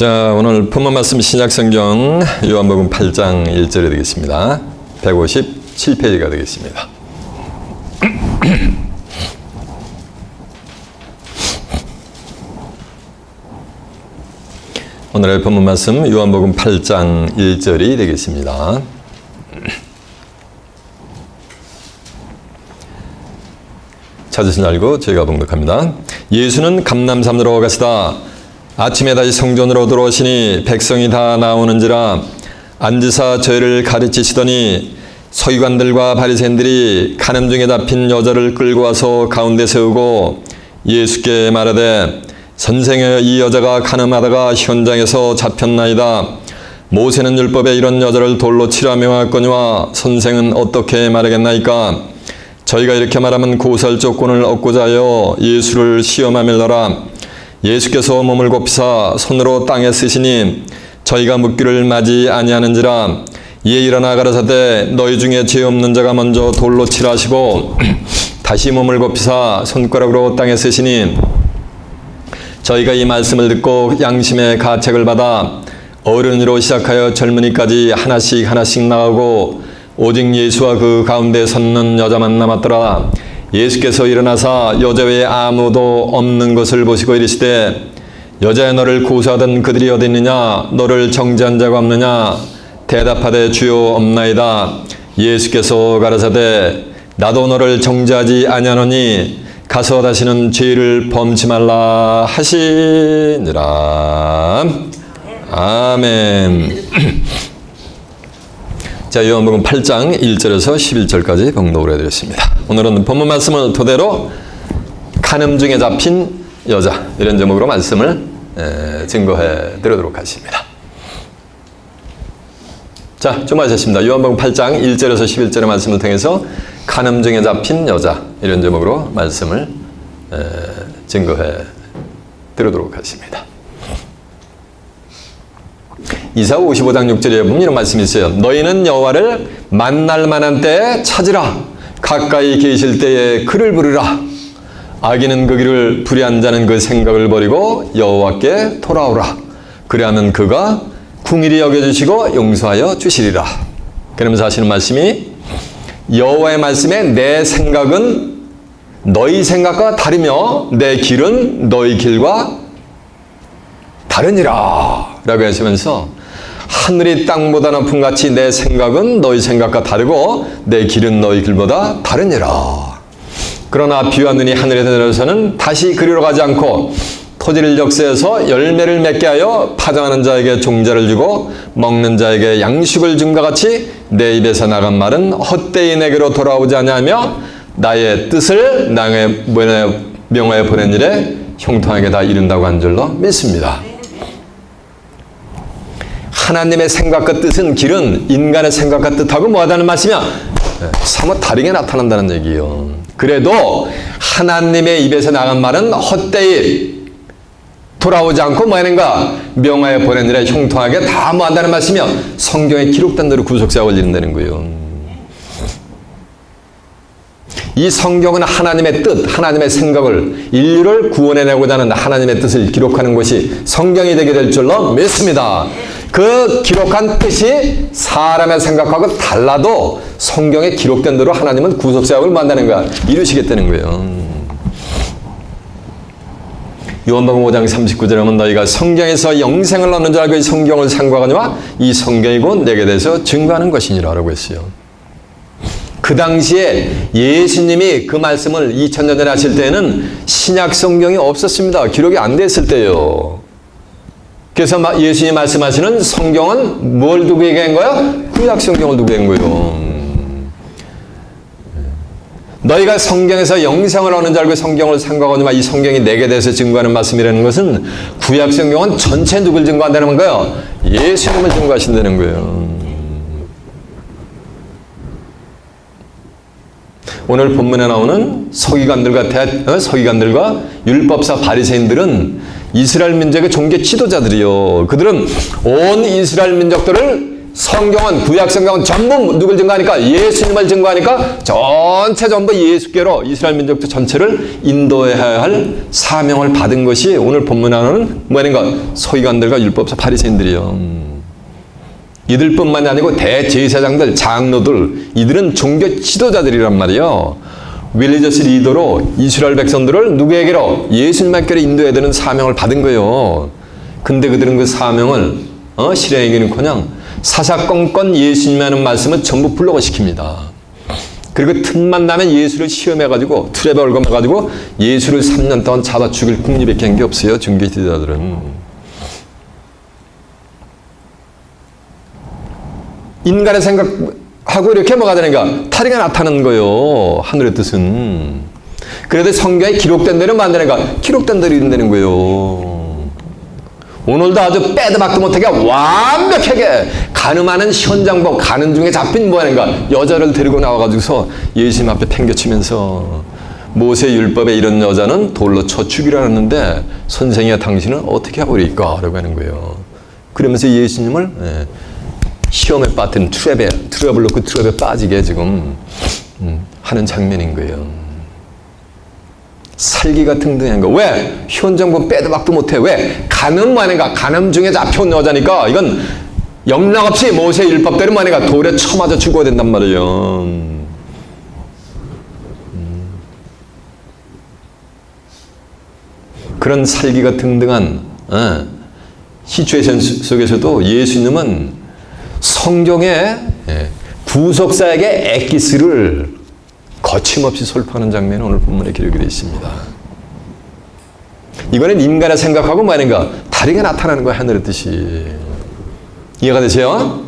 자, 오늘 본문 말씀 신약성경 요한복음 8장 1절이 되겠습니다. 157페이지가 되겠습니다. 오늘의 본문 말씀 요한복음 8장 1절이 되겠습니다. 찾으신 줄 알고 저희가 봉독합니다. 예수는 감람산으로 가시다 아침에 다시 성전으로 들어오시니 백성이 다 나오는지라 앉으사 저희를 가르치시더니 서기관들과 바리새인들이 간음 중에 잡힌 여자를 끌고 와서 가운데 세우고 예수께 말하되 선생여, 이 여자가 간음하다가 현장에서 잡혔나이다. 모세는 율법에 이런 여자를 돌로 치라 명하였거니와 선생은 어떻게 말하겠나이까? 저희가 이렇게 말하면 고살 조건을 얻고자 하여 예수를 시험하밀더라. 예수께서 몸을 굽히사 손으로 땅에 쓰시니 저희가 묻기를 마지 아니하는지라. 이에 일어나 가라사대 너희 중에 죄 없는 자가 먼저 돌로 치라 하시고 다시 몸을 굽히사 손가락으로 땅에 쓰시니 저희가 이 말씀을 듣고 양심의 가책을 받아 어른으로 시작하여 젊은이까지 하나씩 나가고 오직 예수와 그 가운데 섰는 여자만 남았더라. 예수께서 일어나사 여자 외에 아무도 없는 것을 보시고 이르시되 여자여, 너를 고소하던 그들이 어디 있느냐? 너를 정죄한 자가 없느냐? 대답하되 주여 없나이다. 예수께서 가라사대 나도 너를 정죄하지 아니하노니 가서 다시는 죄를 범치 말라 하시니라. 아멘. 자, 요한복음 8장 1절에서 11절까지 봉독을 해드렸습니다. 오늘은 본문 말씀을 토대로 간음 중에 잡힌 여자, 이런 제목으로 말씀을 증거해 드리도록 하겠습니다. 자, 좀 하셨습니다. 요한복음 8장 1절에서 11절의 말씀을 통해서 간음 중에 잡힌 여자, 이런 제목으로 말씀을 증거해 드리도록 하겠습니다. 이사야 55장 6절에 보면 이런 말씀이 있어요. 너희는 여호와를 만날 만한 때에 찾으라. 가까이 계실 때에 그를 부르라. 악인은 그 길을 불의한 자는 그 생각을 버리고 여호와께 돌아오라. 그리하면 그가 궁일이 여겨주시고 용서하여 주시리라. 그러면서 하시는 말씀이 여호와의 말씀에 내 생각은 너희 생각과 다르며 내 길은 너희 길과 다르니라 라고 하시면서 하늘이 땅보다 높은 같이 내 생각은 너희 생각과 다르고 내 길은 너희 길보다 다르니라. 그러나 비와 눈이 하늘에 내려서는 다시 그리로 가지 않고 토지를 역사해서 열매를 맺게 하여 파종하는 자에게 종자를 주고 먹는 자에게 양식을 준 것 같이 내 입에서 나간 말은 헛되이 내게로 돌아오지 아니하며 나의 뜻을 나의 명하여 보낸 일에 형통하게 다 이룬다고 한 줄로 믿습니다. 하나님의 생각과 뜻은 길은 인간의 생각과 뜻하고 뭐하다는 말씀이야? 사뭇 다르게 나타난다는 얘기예요. 그래도 하나님의 입에서 나간 말은 헛되이 돌아오지 않고 뭐하는가? 명하여 보낸 일에 형통하게 다 뭐한다는 말씀이야. 성경에 기록된 대로 구속사역을 이룬다는 거예요. 이 성경은 하나님의 뜻, 하나님의 생각을, 인류를 구원해내고자 하는 하나님의 뜻을 기록하는 것이 성경이 되게 될 줄로 믿습니다. 그 기록한 뜻이 사람의 생각하고 달라도 성경에 기록된 대로 하나님은 구속사역을 만드는 거야. 이루시겠다는 거예요. 요한복음 5장 39절에 보면 너희가 성경에서 영생을 얻는 줄 알고 이 성경을 상고하거니와 이 성경이 곧 내게 대해서 증거하는 것이니라 라고 했어요. 그 당시에 예수님이 그 말씀을 2000년 전에 하실 때에는 신약 성경이 없었습니다. 기록이 안 됐을 때요. 그래서 예수님이 말씀하시는 성경은 뭘 두고 얘기한 거야? 구약 성경을 두고 얘기한 거예요. 너희가 성경에서 영생을 얻는 줄 알고 성경을 상고하거니와 이 성경이 내게 대해서 증거하는 말씀이라는 것은 구약 성경은 전체 누굴 증거한다는 거예요? 예수님을 증거하신다는 거예요. 오늘 본문에 나오는 서기관들과 율법사 바리새인들은 이스라엘 민족의 종교 지도자들이요. 그들은 온 이스라엘 민족들을 성경은 구약 성경은 전부 누굴 증거하니까 예수님을 증거하니까 전체 전부 예수께로 이스라엘 민족들 전체를 인도해야 할 사명을 받은 것이 오늘 본문하는 뭐인가 서기관들과 율법사 바리새인들이요. 이들뿐만이 아니고 대제사장들, 장로들, 이들은 종교 지도자들이란 말이에요. 릴리저스 리더로 이스라엘 백성들을 누구에게로? 예수님께로 인도해야 되는 사명을 받은 거예요. 근데 그들은 그 사명을 실행하기는커녕 사사건건 예수님이 하는 말씀을 전부 불러시킵니다. 그리고 틈만 나면 예수를 시험해가지고 트랩에 얽어매가지고 예수를 3년 동안 잡아 죽일 궁리밖에 한 게 없어요. 종교 지도자들은. 인간의 생각하고 이렇게 뭐가 되는가? 탈의가 나타나는 거예요. 하늘의 뜻은. 그래도 성경에 기록된 대로 만드는가? 기록된 대로 이룬다는 거예요. 오늘도 아주 빼도 박도 못하게 완벽하게 가늠하는 현장복 가는 중에 잡힌 뭐하는가? 여자를 데리고 나와가지고서 예수님 앞에 팽겨치면서 모세 율법에 이런 여자는 돌로 쳐 죽이라 했는데 선생이야 당신은 어떻게 하고 이럴까? 라고 하는 거예요. 그러면서 예수님을 시험에 빠뜨린 트랩을 놓고 트랩에 빠지게 지금 하는 장면인 거예요. 살기가 등등한 거. 왜? 현장복 빼도 박도 못해. 왜? 간음 뭐하는가? 간음 중에 잡혀온 여자니까 이건 영락없이 모세 율법대로 뭐하는가? 돌에 쳐맞아 죽어야 된단 말이에요. 그런 살기가 등등한 시츄에이션 속에서도 예수님은 성경의 구속사에게 엑기스를 거침없이 설파하는 장면이 오늘 본문에 기록이 되어 있습니다. 이거는 인간의 생각하고 뭐하는가? 다르게 나타나는 거야, 하늘의 뜻이. 이해가 되세요?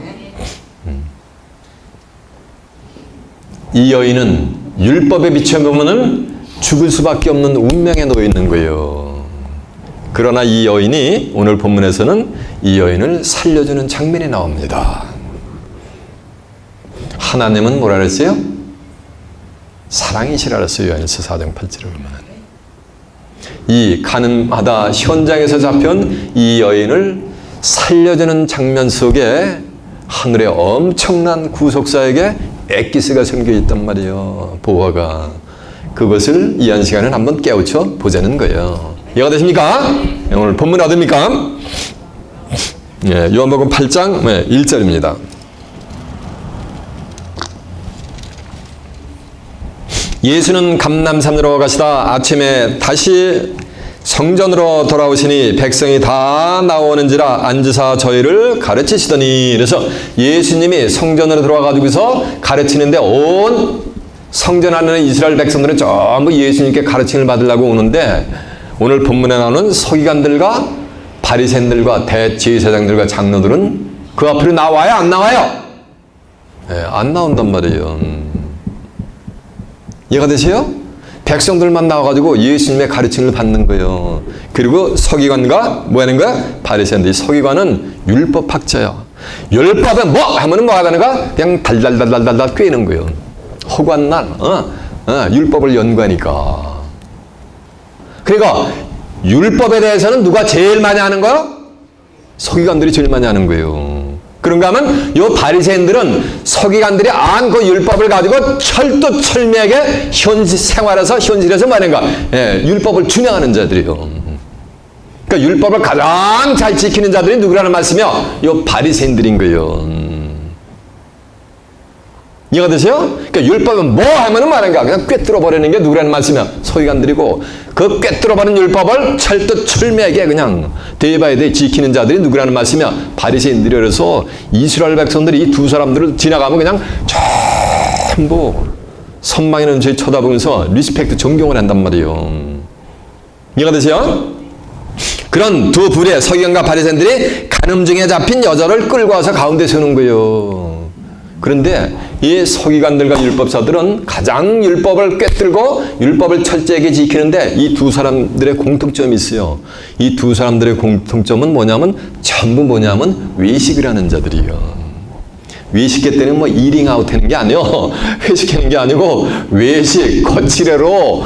이 여인은 율법에 비춰보면은 죽을 수밖에 없는 운명에 놓여 있는 거예요. 그러나 이 여인이 오늘 본문에서는 이 여인을 살려주는 장면이 나옵니다. 하나님은 뭐라 그랬어요? 사랑이시라 그랬어요. 요한일서 4장 8절을 보면. 이 가늠하다 현장에서 잡혀온 이 여인을 살려주는 장면 속에 하늘의 엄청난 구속사에게 엑기스가 생겨 있단 말이에요. 보화가. 그것을 이 한 시간에 한번 깨우쳐 보자는 거예요. 이해가 되십니까? 오늘 본문 어디입니까? 요한복음 8장 1절입니다. 예수는 감람산으로 가시다 아침에 다시 성전으로 돌아오시니 백성이 다 나오는지라 앉으사 저희를 가르치시더니. 그래서 예수님이 성전으로 들어와가지고서 가르치는데 온 성전 안에는 이스라엘 백성들은 전부 예수님께 가르침을 받으려고 오는데 오늘 본문에 나오는 서기관들과 바리새인들과 대제사장들과 장로들은 그 앞으로 나와요? 안 나와요? 안 나온단 말이에요. 이해가 되세요? 백성들만 나와가지고 예수님의 가르침을 받는 거예요. 그리고 서기관과 뭐 하는 거야? 바리새인들. 서기관은 율법학자야. 율법은 뭐 하면은 뭐가 되는가? 그냥 달달달달달 꿰는 거예요. 허구한 날, 율법을 연구하니까. 그러니까 율법에 대해서는 누가 제일 많이 하는 거요? 서기관들이 제일 많이 하는 거예요. 그런가 하면 요 바리새인들은 서기관들이 안 그 율법을 가지고 철두철미하게 현실에서 말인가 율법을 준행하는 자들이요. 그러니까 율법을 가장 잘 지키는 자들이 누구라는 말씀이요? 요 바리새인들인 거예요. 이해가 되세요? 그러니까 율법은 뭐 하면은 말인가? 그냥 꿰뚫어 버리는 게 누구라는 말씀이야? 서기관들이고 그 꿰뚫어 버린 율법을 철두철미하게 그냥 데이바이데이 지키는 자들이 누구라는 말씀이야? 바리새인들이. 그래서 이스라엘 백성들이 이 두 사람들을 지나가면 그냥 전부 선망이는 죄 쳐다보면서 리스펙트 존경을 한단 말이에요. 이해가 되세요? 그런 두 부류의 서기관과 바리새인들이 간음 중에 잡힌 여자를 끌고 와서 가운데 세우는 거예요. 그런데 이 서기관들과 율법사들은 가장 율법을 꿰뚫고 율법을 철저하게 지키는데 이 두 사람들의 공통점이 있어요. 이 두 사람들의 공통점은 뭐냐면 전부 뭐냐면 외식을 하는 자들이에요. 외식회 때는 뭐 이링아웃 하는 게 아니요. 회식하는 게 아니고 외식, 거칠애로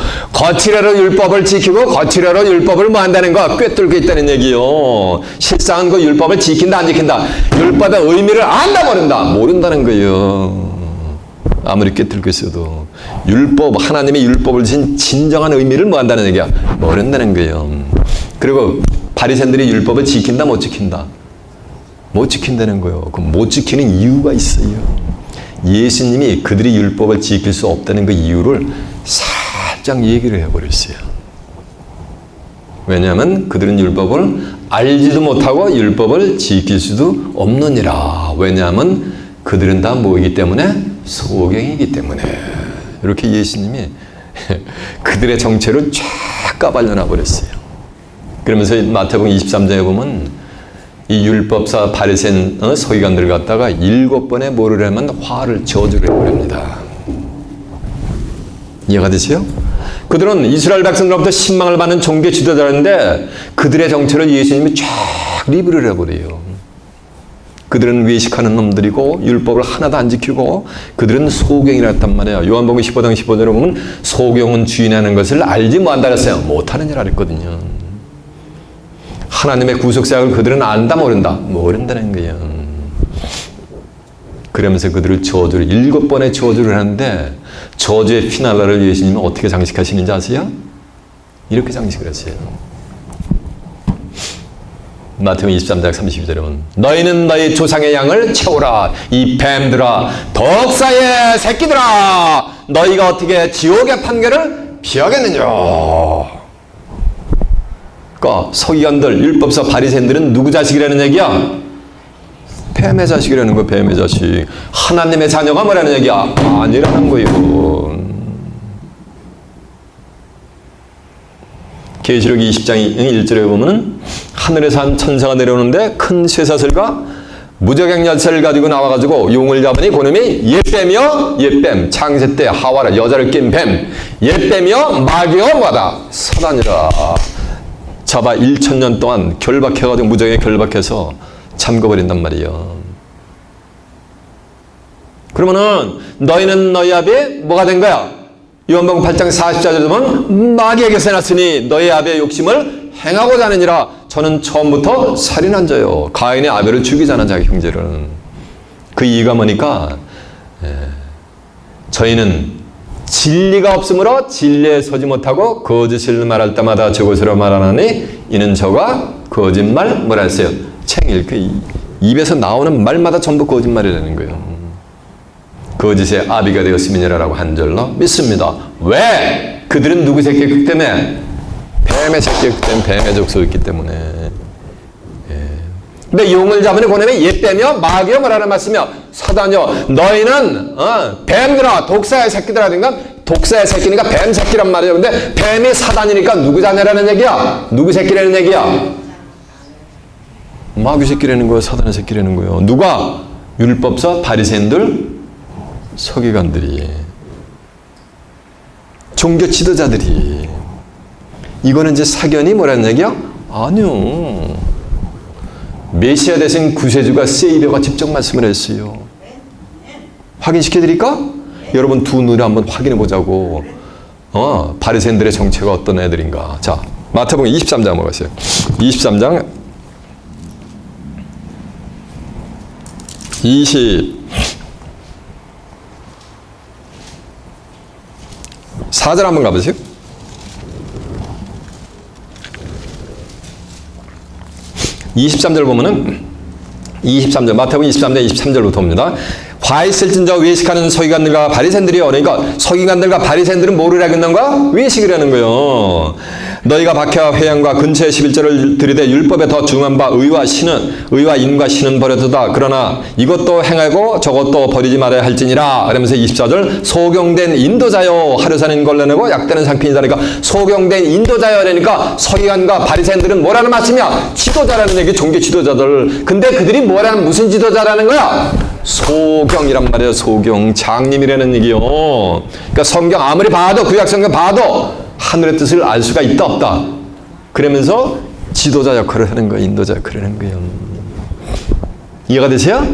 율법을 지키고 거칠애로 율법을 뭐 한다는 거 꿰뚫고 있다는 얘기요. 실상은 그 율법을 지킨다 안 지킨다. 율법의 의미를 안다 모른다는 거예요. 아무리 꿰뚫고 있어도 율법, 하나님의 율법을 주신 진정한 의미를 뭐 한다는 얘기야. 모른다는 거예요. 그리고 바리새인들이 율법을 지킨다 못 지킨다. 못 지킨다는 거예요. 그 못 지키는 이유가 있어요. 예수님이 그들이 율법을 지킬 수 없다는 그 이유를 살짝 얘기를 해버렸어요. 왜냐하면 그들은 율법을 알지도 못하고 율법을 지킬 수도 없느니라. 왜냐하면 그들은 다 뭐이기 때문에? 소경이기 때문에. 이렇게 예수님이 그들의 정체를 쫙 까발려놔 버렸어요. 그러면서 마태복음 23장에 보면 이 율법사 바리새인 서기관들 갖다가 7번의 뭐를 하면 화를 저주를 해버립니다. 이해가 되세요? 그들은 이스라엘 백성들로부터 신망을 받는 종교 지도자인데 그들의 정체를 예수님이 쫙 리뷰를 해버려요. 그들은 외식하는 놈들이고 율법을 하나도 안 지키고 그들은 소경이랬단 말이에요. 요한복음 15장 15절에 보면 소경은 주인하는 것을 알지 못한다 그랬어요. 못하는 줄 알았거든요. 하나님의 구속사역을 그들은 안다 모른다는 거예요. 그러면서 그들을 저주를 7번의 저주를 하는데 저주의 피날라를 예수님은 어떻게 장식하시는지 아세요? 이렇게 장식을 했어요. 마태복음 23장 32절에 보면 너희는 너희 조상의 양을 채우라. 이 뱀들아 독사의 새끼들아 너희가 어떻게 지옥의 판결을 피하겠느냐. 그러니까 서기관들, 율법사, 바리새인들은 누구 자식이라는 얘기야? 뱀의 자식이라는 거야. 뱀의 자식. 하나님의 자녀가 뭐라는 얘기야? 아니라는 거예요. 계시록 20장 1절에 보면은 하늘에서 한 천사가 내려오는데 큰 쇠사슬과 무저갱 열쇠를 가지고 나와가지고 용을 잡으니 그놈이 옛뱀이요 옛뱀 창세 때 하와라 여자를 낀 뱀 옛뱀이요 마귀요 뭐다 사단이라. 잡아 1000년 동안 결박해가지고 무정에 결박해서 잠궈버린단 말이에요. 그러면은 너희는 너희 아비의 뭐가 된 거야? 요한복음 8장 40절에 보면 마귀에게 세놨으니 너희 아비의 욕심을 행하고자 하느니라. 저는 처음부터 살인한 자요. 가인의 아벨을 죽이자는 자기 형제를. 그 이유가 뭐니까 저희는 진리가 없으므로 진리에 서지 못하고 거짓을 말할 때마다 저것으로 말하나니 이는 저가 거짓말 뭐라 했어요? 챙일 그 입에서 나오는 말마다 전부 거짓말이라는 거예요. 거짓의 아비가 되었음이니라라고 한 절로 믿습니다. 왜? 그들은 누구 새끼였기 때문에? 뱀의 새끼였기 때문에 뱀의 족속이었기 때문에. 근데 용을 잡으니 그놈이 옛뱀이요 마귀요 뭐라는 말씀이요 사단이요 너희는 뱀들아 독사의 새끼들아든가 독사의 새끼니까 뱀 새끼란 말이에요. 근데 뱀이 사단이니까 누구 자녀라는 얘기야? 누구 새끼라는 얘기야? 마귀 새끼라는 거예요. 사단의 새끼라는 거예요. 누가? 율법사 바리새인들 서기관들이 종교 지도자들이. 이거는 이제 사견이 뭐라는 얘기야? 아니요. 메시아 대신 구세주가 세이비어가 직접 말씀을 했어요. 확인시켜드릴까? 여러분 두 눈에 한번 확인해 보자고. 바리새인들의 정체가 어떤 애들인가. 자, 마태복음 23장 한번 가세요. 23장 24절 한번 가보세요. 23절 보면은 23절 마태복음 23장 23절부터 봅니다. 화 있을진저 외식하는 서기관들과 바리새인들이요. 그러니까 서기관들과 바리새인들은 뭐를 하겠는가? 외식을 하는 거예요. 너희가 박해와 회양과 근처의 11절을 들이대 율법에 더 중한 바 의와 인과 신은 버려두다. 그러나 이것도 행하고 저것도 버리지 말아야 할지니라. 그러면서 24절 소경된 인도자요. 하루사는 걸러내고 약되는 상편이다. 그러니까 소경된 인도자요. 그러니까 서기관과 바리새인들은 뭐라는 말씀이야? 지도자라는 얘기, 종교 지도자들. 근데 그들이 뭐라는 무슨 지도자라는 거야? 소경이란 말이에요. 소경 장님이라는 얘기요. 그러니까 성경 아무리 봐도 구약 성경 봐도 하늘의 뜻을 알 수가 있다 없다. 그러면서 지도자 역할을 하는 거예요. 인도자 역할을 하는 거예요. 이해가 되세요?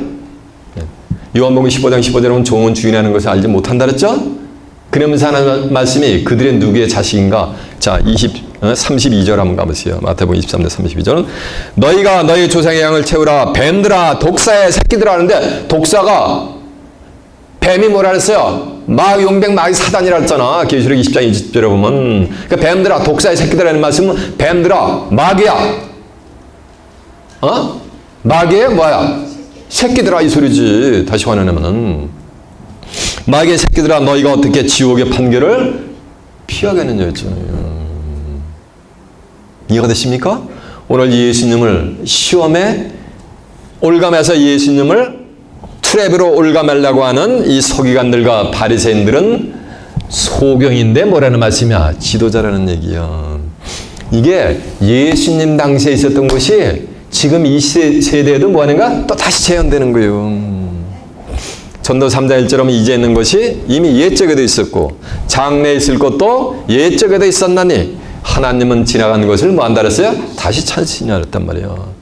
요한복음 15장 15절에 보면 종은 주인하는 것을 알지 못한다 그랬죠? 그러면서 하는 말씀이 그들의 누구의 자식인가? 자, 32절 한번 가보세요. 마태복음 23장 32절은 너희가 너희 조상의 양을 채우라. 뱀들아 독사의 새끼들아 하는데 독사가 뱀이 뭐라 그랬어요? 용백 마귀 사단이라 했잖아. 계시록 20장 20절에 보면. 그러니까 뱀들아 독사의 새끼들아라는 말씀은 뱀들아 마귀야. 마귀의 뭐야? 새끼들아 이 소리지. 다시 환원하면은 마귀의 새끼들아 너희가 어떻게 지옥의 판결을 피하겠느냐 했잖아요. 이해가 되십니까? 오늘 예수님을 시험에 올감해서 예수님을 트랩으로 올감하려고 하는 이 서기관들과 바리새인들은 소경인데 뭐라는 말씀이야? 지도자라는 얘기야. 이게 예수님 당시에 있었던 것이 지금 이 세대에도 뭐 하는가? 또 다시 재현되는 거예요. 전도 3장 1절에 이제 있는 것이 이미 옛적에도 있었고 장래에 있을 것도 옛적에도 있었나니 하나님은 지나간 것을 뭐 한다 그랬어요? 다시 찾으시냐 그랬단 말이에요.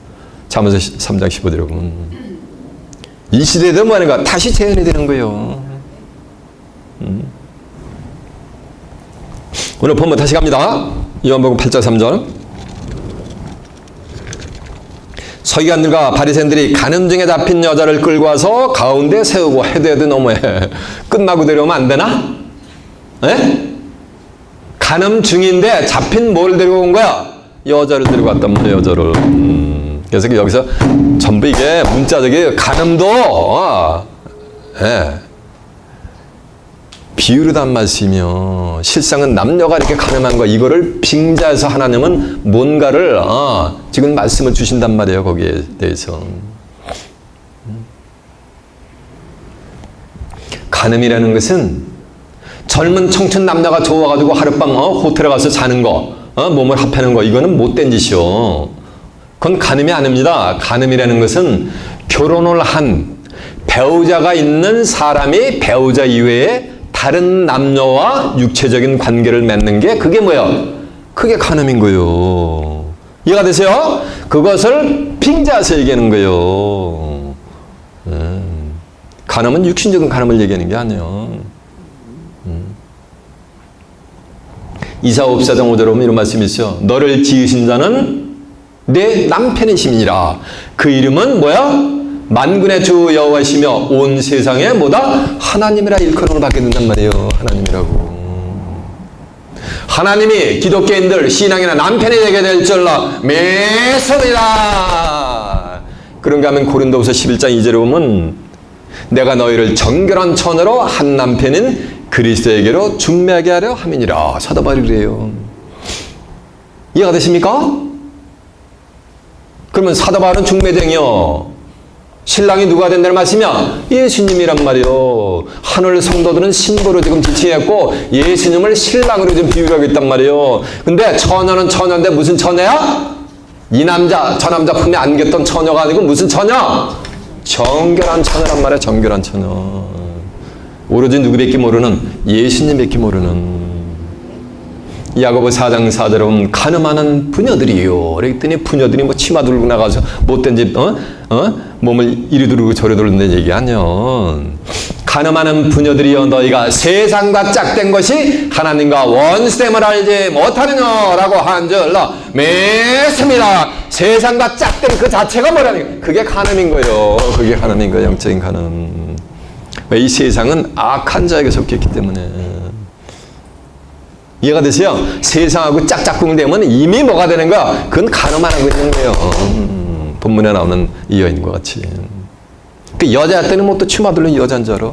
잠언서 3장 15절에 보면 이 시대에도 뭐 하는가? 다시 재현이 되는 거예요. 오늘 본문 다시 갑니다. 요한복음 8장 3절. 서기관들과 바리새인들이 간음 중에 잡힌 여자를 끌고 와서 가운데 세우고 해도 너무해. 끝나고 데려오면 안 되나? 에? 간음 중인데 잡힌 뭘 데리고 온 거야? 여자를 데리고 왔단 말이야, 여자를. 그래서 여기서 전부 이게 문자적이 간음도 비유로 단 말씀이요. 실상은 남녀가 이렇게 간음한 거 이거를 빙자해서 하나님은 뭔가를 지금 말씀을 주신단 말이에요. 거기에 대해서. 간음이라는 것은 젊은 청춘 남녀가 좋아가지고 하룻밤 호텔에 가서 자는 거, 몸을 합하는 거 이거는 못된 짓이요. 그건 간음이 아닙니다. 간음이라는 것은 결혼을 한 배우자가 있는 사람이 배우자 이외에 다른 남녀와 육체적인 관계를 맺는 게 그게 뭐예요? 그게 간음인 거예요. 이해가 되세요? 그것을 빙자해서 얘기하는 거예요. 간음은 육신적인 간음을 얘기하는 게 아니에요. 이사야 54장 5절에 보면 이런 말씀이 있어요. 너를 지으신 자는 내 남편이심이니라. 그 이름은 뭐야? 만군의 주 여호와시며 온 세상에 뭐다? 하나님이라 일컬음을 받게 된단 말이에요. 하나님이라고. 하나님이 기독교인들 신앙이나 남편이 되게 될 줄로 믿습니다. 그런가 하면 고린도후서 11장 2절에 보면 내가 너희를 정결한 처녀로 한 남편인 그리스도에게로 중매하게 하려 함이니라. 사도 바울이 그래요. 이해가 되십니까? 그러면 사도 바울은 중매쟁이요. 신랑이 누가 된다는 말씀이야? 예수님이란 말이요. 하늘 성도들은 신부로 지금 지칭했고 예수님을 신랑으로 지금 비유하고 있단 말이요. 근데 처녀는 처녀인데 무슨 처녀야? 이 남자 저 남자 품에 안겼던 처녀가 아니고 무슨 처녀? 정결한 처녀란 말이야. 정결한 처녀. 오로지 누구밖에 모르는 예수님밖에 모르는. 야고보 4장 4절에 보면 간음하는 부녀들이요. 그랬더니 부녀들이 뭐 치마 들고 나가서 못된 집 몸을 이리 두르고 저리 두르는 얘기 아니요. 간음하는 부녀들이여 너희가 세상과 짝된 것이 하나님과 원수됨을 알지 못하느냐라고 한 줄로 믿습니다. 세상과 짝된 그 자체가 뭐라는 거예요? 그게 간음인 거예요. 그게 간음인 거예요. 영적인 간음. 이 세상은 악한 자에게 속했기 때문에. 이해가 되세요? 세상하고 짝짝꿍 되면 이미 뭐가 되는 거야? 그건 간음하는 거예요. 본문에 나오는 이 여인과 같이. 그 여자였더니 뭐 또 치마 들른 여자인 줄 알아?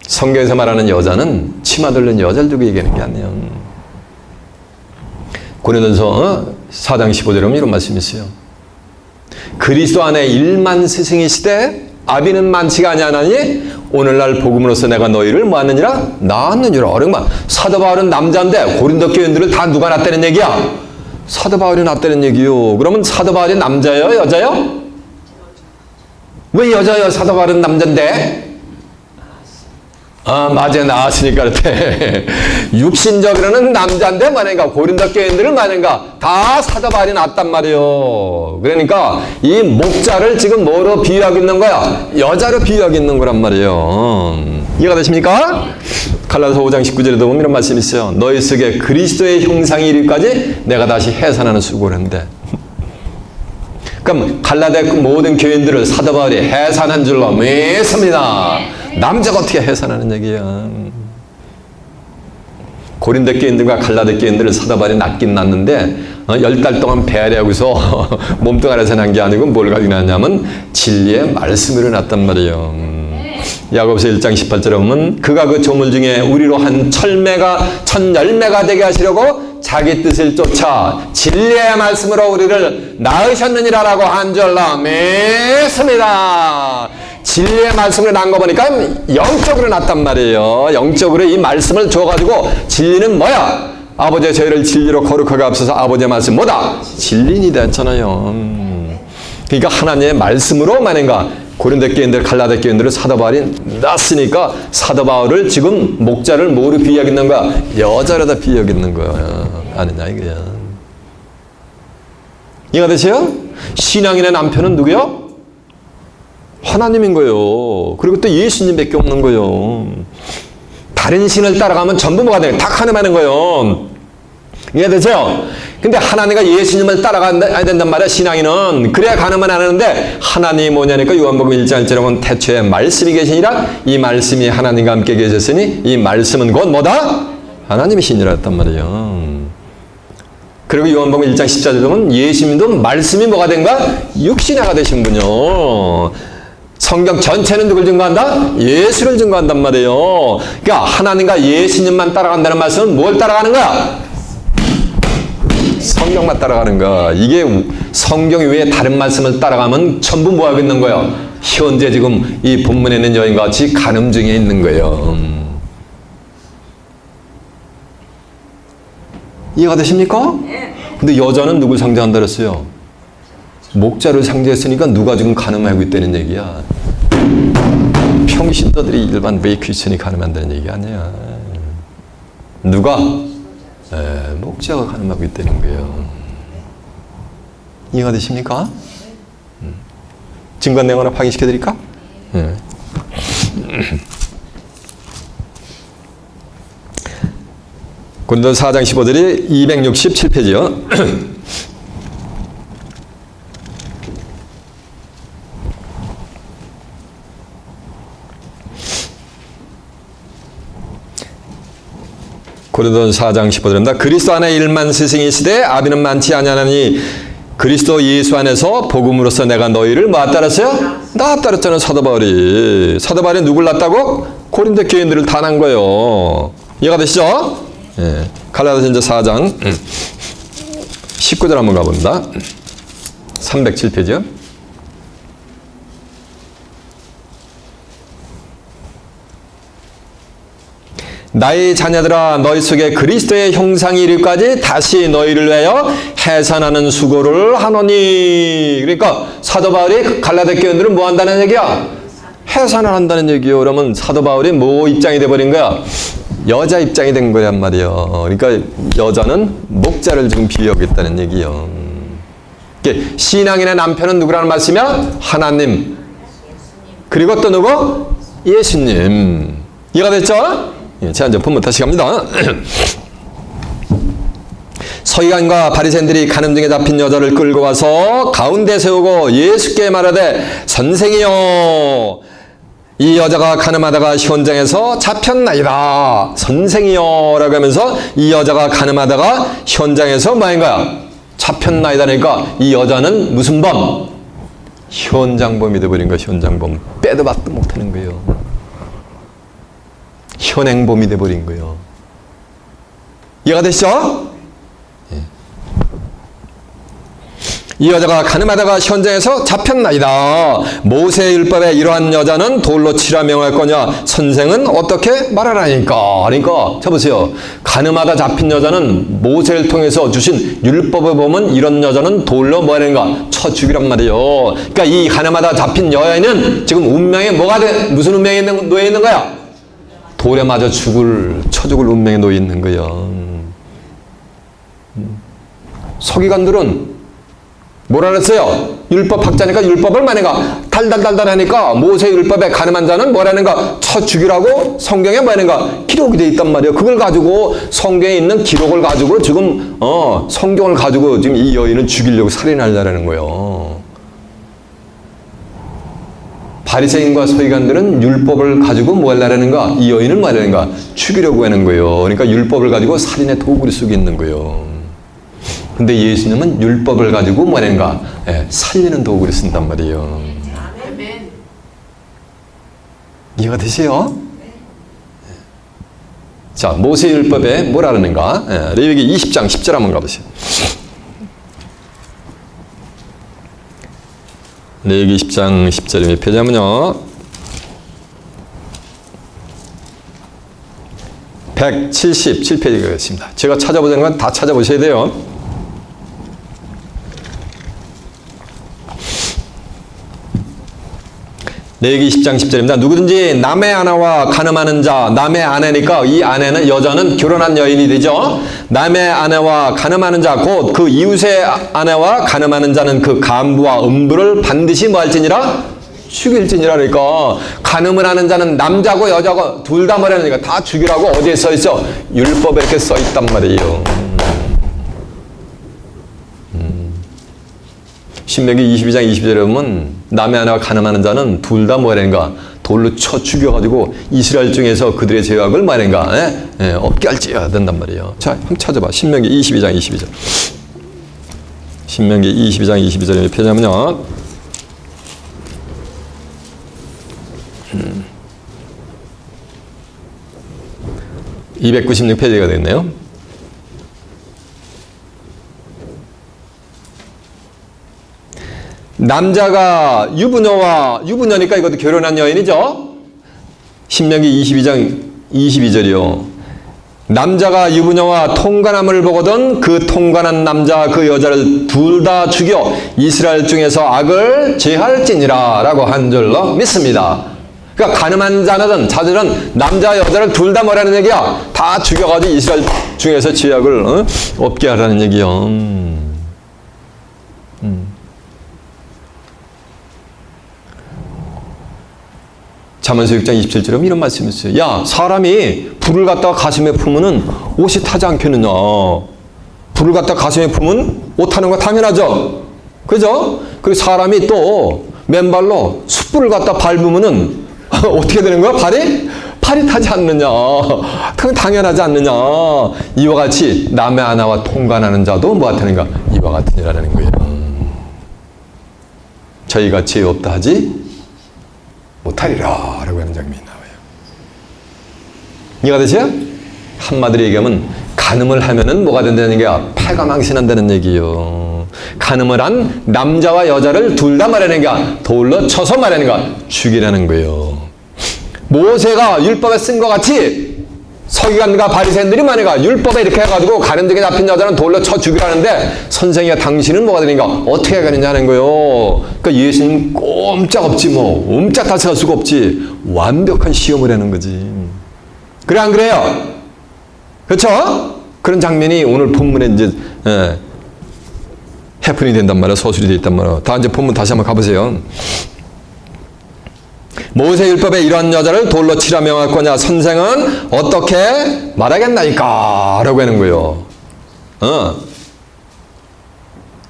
성경에서 말하는 여자는 치마 들른 여자를 두고 얘기하는 게 아니에요. 고린도전서 4장 15절에 보면 이런 말씀이 있어요. 그리스도 안에 1만 스승이시되 아비는 많지가 아니하나니 오늘날 복음으로서 내가 너희를 뭐 하느니라? 낳았느니라. 어렵만. 사도 바울은 남자인데 고린도 교인들을 다 누가 낳았다는 얘기야? 사도 바울이 낳았다는 얘기요. 그러면 사도 바울이 남자예요? 여자요? 왜 여자예요? 사도 바울은 남자인데? 맞아, 나왔으니까 그렇대. 육신적으로는 남자인데 말인가, 고린도 교인들을 말인가, 다 사도 바울이 낳았단 말이요. 그러니까 이 목자를 지금 뭐로 비유하고 있는 거야? 여자로 비유하고 있는 거란 말이에요. 이해가 되십니까? 갈라디아서 5장 19절에도 보면 이런 말씀이 있어요. 너희 속에 그리스도의 형상이 이르기까지 내가 다시 해산하는 수고를 했는데. 그럼 갈라디아 모든 교인들을 사도 바울이 해산한 줄로 믿습니다. 남자가 어떻게 해산하는 얘기야? 고린도 교인들과 갈라디아 교인들을 사도 바울이 낳긴 낳는데 10달 동안 배아리하고서 몸뚱아리에서 난 게 아니고 뭘 가지고 낳냐면 진리의 말씀으로 낳았단 말이에요. 야고보서 1장 18절에 보면 그가 그 조물 중에 우리로 한 천열매가 되게 하시려고 자기 뜻을 쫓아 진리의 말씀으로 우리를 낳으셨느니라라고 한 줄로 믿습니다. 진리의 말씀을 낳은 거 보니까 영적으로 낳았단 말이에요. 영적으로 이 말씀을 줘가지고 진리는 뭐야? 아버지의 저희를 진리로 거룩하게 앞서서 아버지의 말씀 뭐다? 진리니 됐잖아요. 그러니까 하나님의 말씀으로 만인가 고린도 교인들, 갈라디아 교인들을 사도 바울이 낳았으니까 사도 바울을 지금 목자를 뭐로 비유하겠는 거야? 여자로다 비유하겠는 거야. 아느냐 이거야. 이해가 되세요? 신앙인의 남편은 누구요? 하나님인 거예요. 그리고 또 예수님밖에 없는 거예요. 다른 신을 따라가면 전부 뭐가 돼요? 다 가늠하는 거예요. 이해되세요? 근데 하나님과 예수님을 따라가야 된단 말이야, 신앙인은. 그래야 가늠은 안 하는데, 하나님이 뭐냐니까, 요한복음 1장 1절에 보면 태초에 말씀이 계시니라, 이 말씀이 하나님과 함께 계셨으니, 이 말씀은 곧 뭐다? 하나님의 신이라 했단 말이에요. 그리고 요한복음 1장 14절에 보면 예수님도 말씀이 뭐가 된 거야? 육신화가 되신 분이요. 성경 전체는 누굴 증거한다? 예수를 증거한단 말이에요. 그러니까 하나님과 예수님만 따라간다는 말씀은 뭘 따라가는 거야? 성경만 따라가는 거야. 이게 성경 외에 다른 말씀을 따라가면 전부 뭐 하고 있는 거예요? 현재 지금 이 본문에 있는 여인과 같이 간음 중에 있는 거예요. 이해가 되십니까? 근데 여자는 누굴 상징한다 그랬어요? 목자를 상징했으니까 누가 지금 간음하고 있다는 얘기야. 평신도들이 일반 메이크리스천이 간음한다는 얘기 아니야. 누가? 목자가 간음하고 있다는 거예요. 이해가 되십니까? 증거 내용 하나 확인시켜 드릴까? 고린도서 4장 15절이 267페이지요. 고린도서 4장 15절입니다. 그리스도 안에 1만 스승이 있으되 아비는 많지 아니하나니 그리스도 예수 안에서 복음으로써 내가 너희를 뭐 따랐어요? 나 따랐잖아요. 사도 바울이 누굴 낳았다고? 고린도 교인들을 다 낳은 거예요. 이해가 되시죠? 예. 갈라디아서 4장 19절 한번 가봅니다. 307페이지요. 나의 자녀들아 너희 속에 그리스도의 형상이 이르기까지 다시 너희를 위하여 해산하는 수고를 하노니. 그러니까 사도 바울이 갈라디아 교인들은 뭐 한다는 얘기야? 해산을 한다는 얘기요. 그러면 사도 바울이 뭐 입장이 돼버린 거야? 여자 입장이 된 거란 말이에요. 그러니까 여자는 목자를 지금 비유하고 있다는 얘기요. 신앙인의 남편은 누구라는 말씀이야? 하나님. 그리고 또 누구? 예수님. 이해가 됐죠? 자, 이제 본문 다시 갑니다. 서기관과 바리새인들이 간음 중에 잡힌 여자를 끌고 와서 가운데 세우고 예수께 말하되 선생이여 이 여자가 간음하다가 현장에서 잡혔나이다. 선생이여 라고 하면서 이 여자가 간음하다가 현장에서 뭐인 거야? 잡혔나이다. 그러니까 이 여자는 무슨 범? 현장범이 되어버린 거야. 현장범. 빼도 박도 못하는 거예요. 현행범이 되어버린 거예요. 이해가 되시죠? 예. 이 여자가 간음하다가 현장에서 잡혔나이다. 모세율법에 이러한 여자는 돌로 치라 명할 거냐? 선생은 어떻게 말하라니까. 그러니까 자 보세요. 간음하다 잡힌 여자는 모세를 통해서 주신 율법에 보면 이런 여자는 돌로 뭐 하는가? 쳐 죽이란 말이에요. 그러니까 이 간음하다 잡힌 여인은 지금 운명에 뭐가 돼? 무슨 운명에 놓여 있는 거야? 돌에 맞아 쳐 죽을 운명에 놓여 있는 거예요. 서기관들은 뭐라 그랬어요? 율법 학자니까 율법을 만약가 달달달달 하니까 모세 율법에 가늠한 자는 뭐라는가? 쳐 죽이라고 성경에 뭐라는가? 기록이 돼 있단 말이에요. 그걸 가지고 성경에 있는 기록을 가지고 지금 성경을 가지고 지금 이 여인을 죽이려고 살인하려는 거예요. 바리새인과 서기관들은 율법을 가지고 뭐 하려는가? 이 여인을 뭐 하려는가? 죽이려고 하는 거예요. 그러니까 율법을 가지고 살인의 도구를 쓰고 있는 거예요. 근데 예수님은 율법을 가지고 뭐 하는가? 살리는 도구를 쓴단 말이에요. 아멘. 이해가 되세요? 자, 모세 율법에 뭐라는가? 레위기 20장 10절 한번 가보세요. 레위기 20장 10절에 몇 페이지냐면요. 177페이지가 있습니다. 제가 찾아보자는 건 다 찾아보셔야 돼요. 레위기 10장 10절입니다. 누구든지 남의 아내와 간음하는 자, 남의 아내니까 이 아내는 여자는 결혼한 여인이 되죠. 남의 아내와 간음하는 자, 곧 그 이웃의 아내와 간음하는 자는 그 간부와 음부를 반드시 뭐 할지니라? 죽일지니라. 그러니까 간음을 하는 자는 남자고 여자고 둘 다 뭐라니까 다 죽이라고 어디에 써 있어? 율법에 이렇게 써 있단 말이에요. 신명기 22장 22절에 보면 남의 아내와 간음하는 자는 둘 다 뭐라는가? 돌로 쳐 죽여가지고 이스라엘 중에서 그들의 죄악을 뭐라는가? 없게 할지어야 된단 말이에요. 자, 한번 찾아봐. 신명기 22장 22절. 신명기 22장 22절에 몇 페이지냐면요. 음. 296페이지가 됐네요. 남자가 유부녀니까 이것도 결혼한 여인이죠. 신명기 22장 22절이요. 남자가 유부녀와 통관함을 보거든 그 통관한 남자 그 여자를 둘 다 죽여 이스라엘 중에서 악을 제할지니라 라고 한 줄로 믿습니다. 그러니까 가늠한 자들은 남자 여자를 둘 다 뭐라는 얘기야? 다 죽여가지고 이스라엘 중에서 죄악을 없게 하라는 얘기요. 잠언서 6장 27절에 이런 말씀이 있어요. 야, 사람이 불을 갖다가 가슴에 품으면 옷이 타지 않겠느냐. 불을 갖다가 가슴에 품으면 옷 타는 거 당연하죠. 그죠? 그리고 사람이 또 맨발로 숯불을 갖다 밟으면은 어떻게 되는 거야? 팔이 타지 않느냐. 그건 당연하지 않느냐. 이와 같이 남의 아내와 통관하는 자도 뭐 같으는가? 이와 같으니라는 거예요. 저희가 죄 없다 하지 못하리라 라고 하는 장면이 나와요. 이해가 되세요? 한마디로 얘기하면 간음을 하면은 뭐가 된다는 얘기야? 패가 망신한다는 얘기예요. 간음을 한 남자와 여자를 둘 다 말하는 거야. 돌로 쳐서 말하는 거야. 죽이라는 거예요. 모세가 율법에 쓴 것 같이 서기관과 바리새인들이 말해가 율법에 이렇게 해가지고 간음죄에 잡힌 여자는 돌로 쳐 죽이라는데 선생이야 당신은 뭐가 되는가? 어떻게 하겠느냐는 거예요. 그러니까 예수님 꼼짝없지 뭐 옴짝달싹할 수가 없지 완벽한 시험을 하는 거지. 그래 안 그래요? 그렇죠? 그런 장면이 오늘 본문에 이제 해프닝이 된단 말이야. 서술이 돼 있단 말이야. 다 이제 본문 다시 한번 가보세요. 모세 율법에 이런 여자를 돌로 치라 명할 거냐? 선생은 어떻게 말하겠나이까? 라고 하는 거예요.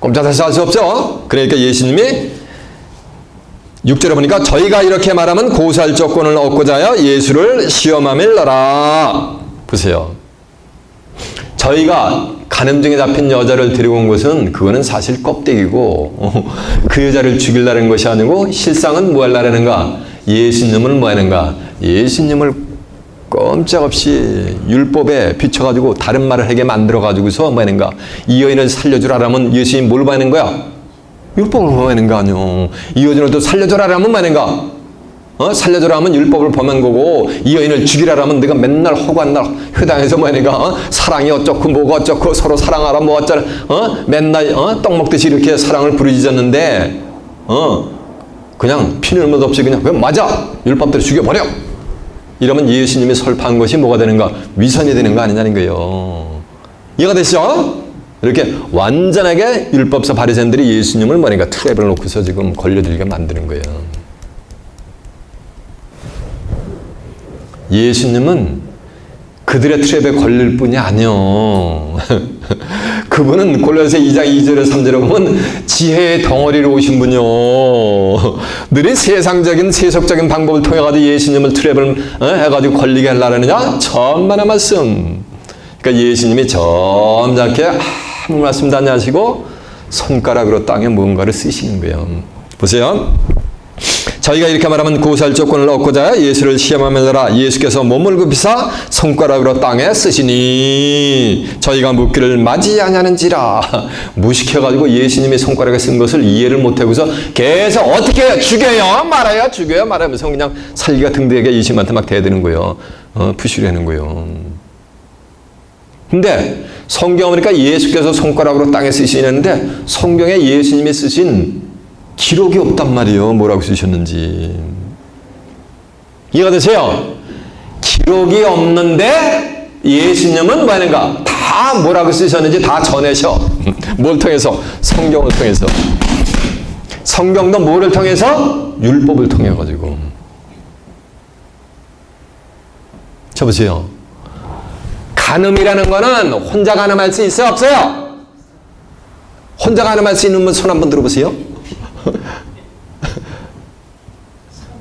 꼼짝달싹 할 수 없죠? 그러니까 예수님이 6절에 보니까 저희가 이렇게 말하면 고소할 조건을 얻고자 하여 예수를 시험함일러라. 보세요. 저희가 간음증에 잡힌 여자를 데리고 온 것은 그거는 사실 껍데기고 그 여자를 죽이려는 것이 아니고 실상은 뭐 하려는가? 예수님을 뭐 하는가? 예수님을 꼼짝없이 율법에 비춰가지고 다른 말을 하게 만들어가지고서 뭐 하는가? 이 여인을 살려주라라면 예수님 뭘 봐야 하는 거야? 율법을 뭐 하는 거 아니요. 이 여인을 또 살려주라라면 뭐 하는가? 살려주라면 율법을 범한 거고 이 여인을 죽이라라면 내가 맨날 허구한 날 회당에서 뭐 하니까 사랑이 어쩌고 뭐가 어쩌고 서로 사랑하라 뭐 어쩌라 맨날 떡 먹듯이 이렇게 사랑을 부르짖었는데 그냥 피는 것 없이 그냥 맞아 율법대로 죽여버려 이러면 예수님이 설파한 것이 뭐가 되는가? 위선이 되는 거 아니냐는 거예요. 이해가 되시죠? 이렇게 완전하게 율법사 바리새인들이 예수님을 뭐니까 트랩을 놓고서 지금 걸려들게 만드는 거예요. 예수님은 그들의 트랩에 걸릴 뿐이 아니요. 그분은 골로새 2장 2절에 3절에 보면 지혜의 덩어리로 오신 분이요. 늘이 세상적인 세속적인 방법을 통해 가지고 예수님을 트랩을 해가지고 걸리게 하려느냐? 천만의 말씀. 그러니까 예수님이 점잖게 아무 말씀도 안 하시고 손가락으로 땅에 무언가를 쓰시는 거예요. 보세요. 저희가 이렇게 말하면 구살 조건을 얻고자 예수를 시험하며라. 예수께서 몸을 굽히사 손가락으로 땅에 쓰시니 저희가 묻기를 맞이하냐는지라. 무식해가지고 예수님이 손가락에 쓴 것을 이해를 못하고서 계속 어떻게 해요? 죽여요? 말아요? 죽여요? 말하면서 그냥 살기가 등대게 예수님한테 막 대드는 거예요. 푸시려는 거예요. 근데 성경 보니까 예수께서 손가락으로 땅에 쓰시는데 성경에 예수님이 쓰신 기록이 없단 말이에요. 뭐라고 쓰셨는지. 이해가 되세요? 기록이 없는데 예수님은 뭐 하는가? 다 뭐라고 쓰셨는지 다 전해셔. 뭘 통해서? 성경을 통해서. 성경도 뭐를 통해서? 율법을 통해 가지고. 저 보세요. 간음이라는 거는 혼자 간음할 수 있어요? 없어요? 혼자 간음할 수 있는 분 손 한번 들어보세요.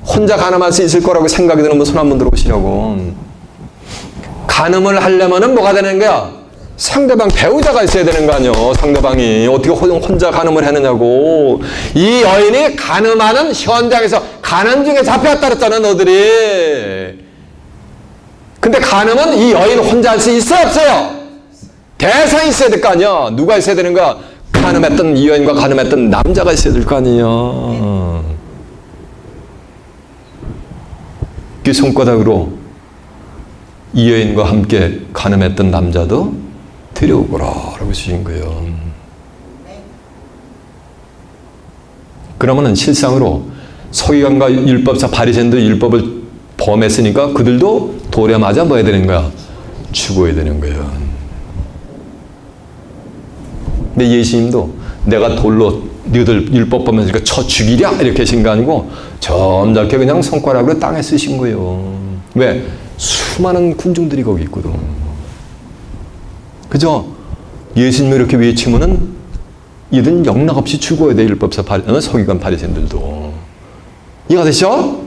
혼자 간음할 수 있을 거라고 생각이 드는 분 손 한번 들어보시라고. 간음을 하려면은 뭐가 되는 거야? 상대방 배우자가 있어야 되는 거 아니요. 상대방이 어떻게 혼자 간음을 하느냐고. 이 여인이 간음하는 현장에서 간음 중에 잡혀왔다 그랬잖아 너들이. 근데 간음은 이 여인 혼자 할 수 있어요 없어요? 대상이 있어야 될 거 아니야. 누가 있어야 되는 거야? 간음했던 이 여인과 간음했던 남자가 있어야 될 거 아니에요. 그 손바닥으로 이 여인과 함께 간음했던 남자도 데려오거라 라고 쓰신 거예요. 그러면은 실상으로 서기관과 율법사 바리새인도 율법을 범했으니까 그들도 돌에 맞아 뭐 해야 되는 거야? 죽어야 되는 거예요. 근데 예수님도 내가 돌로 너희들 율법 범했으니까 쳐 죽이랴 이렇게 하신 거 아니고 점잖게 그냥 손가락으로 땅에 쓰신 거예요. 왜? 수많은 군중들이 거기 있거든. 그죠? 예수님이 이렇게 외치면은 이들은 영락없이 죽어야 돼. 율법사 서기관 바리새인들도. 이해가 되시죠?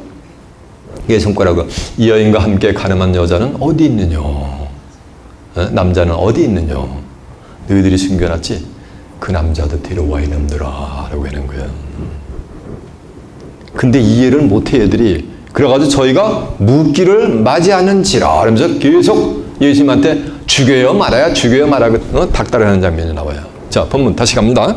이게 손가락으로 이 여인과 함께 간음한 여자는 어디 있느냐? 남자는 어디 있느냐? 너희들이 숨겨놨지? 그 남자도 데려와 이놈들아 라고 하는 거야. 근데 이해를 못해 애들이. 그래가지고 저희가 묻기를 맞이하는지라 그러면서 계속 예수님한테 죽여요 말아야 죽여요 말아야 닥달하는 장면이 나와요. 자 본문 다시 갑니다.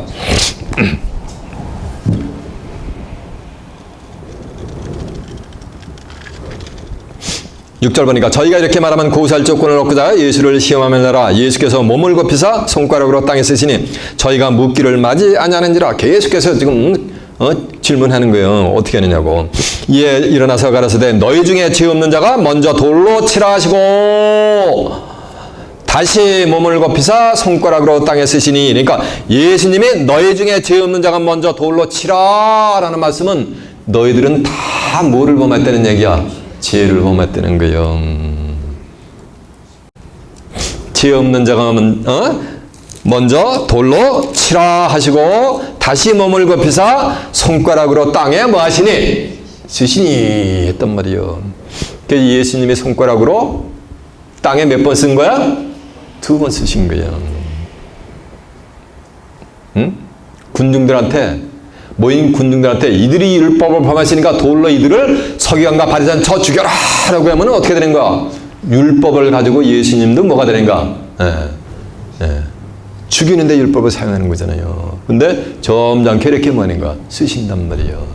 6절 보니까 저희가 이렇게 말하면 고살 조건을 얻고자 예수를 시험하며라. 예수께서 몸을 굽히사 손가락으로 땅에 쓰시니 저희가 묻기를 맞이하냐는지라. 계속해서 지금 질문하는 거예요. 어떻게 하느냐고. 이에 일어나서 가라사대 너희 중에 죄 없는 자가 먼저 돌로 치라 하시고 다시 몸을 굽히사 손가락으로 땅에 쓰시니. 그러니까 예수님이 너희 중에 죄 없는 자가 먼저 돌로 치라 라는 말씀은 너희들은 다 뭐를 범했다는 얘기야? 죄를 범했다는 거예요. 죄 없는 자가 먼저 돌로 치라 하시고 다시 몸을 굽히사 손가락으로 땅에 뭐 하시니? 쓰시니 했단 말이에요. 그래서 예수님의 손가락으로 땅에 몇 번 쓴 거야? 2번 쓰신 거예요. 응? 군중들한테 모인 군중들한테 이들이 율법을 범했으니까 돌로 이들을 서기관과 바리새인 쳐 죽여라 라고 하면 어떻게 되는 거야? 율법을 가지고 예수님도 뭐가 되는가? 죽이는데 율법을 사용하는 거잖아요. 근데 점잖게 이렇게 뭐 하는가? 쓰신단 말이에요.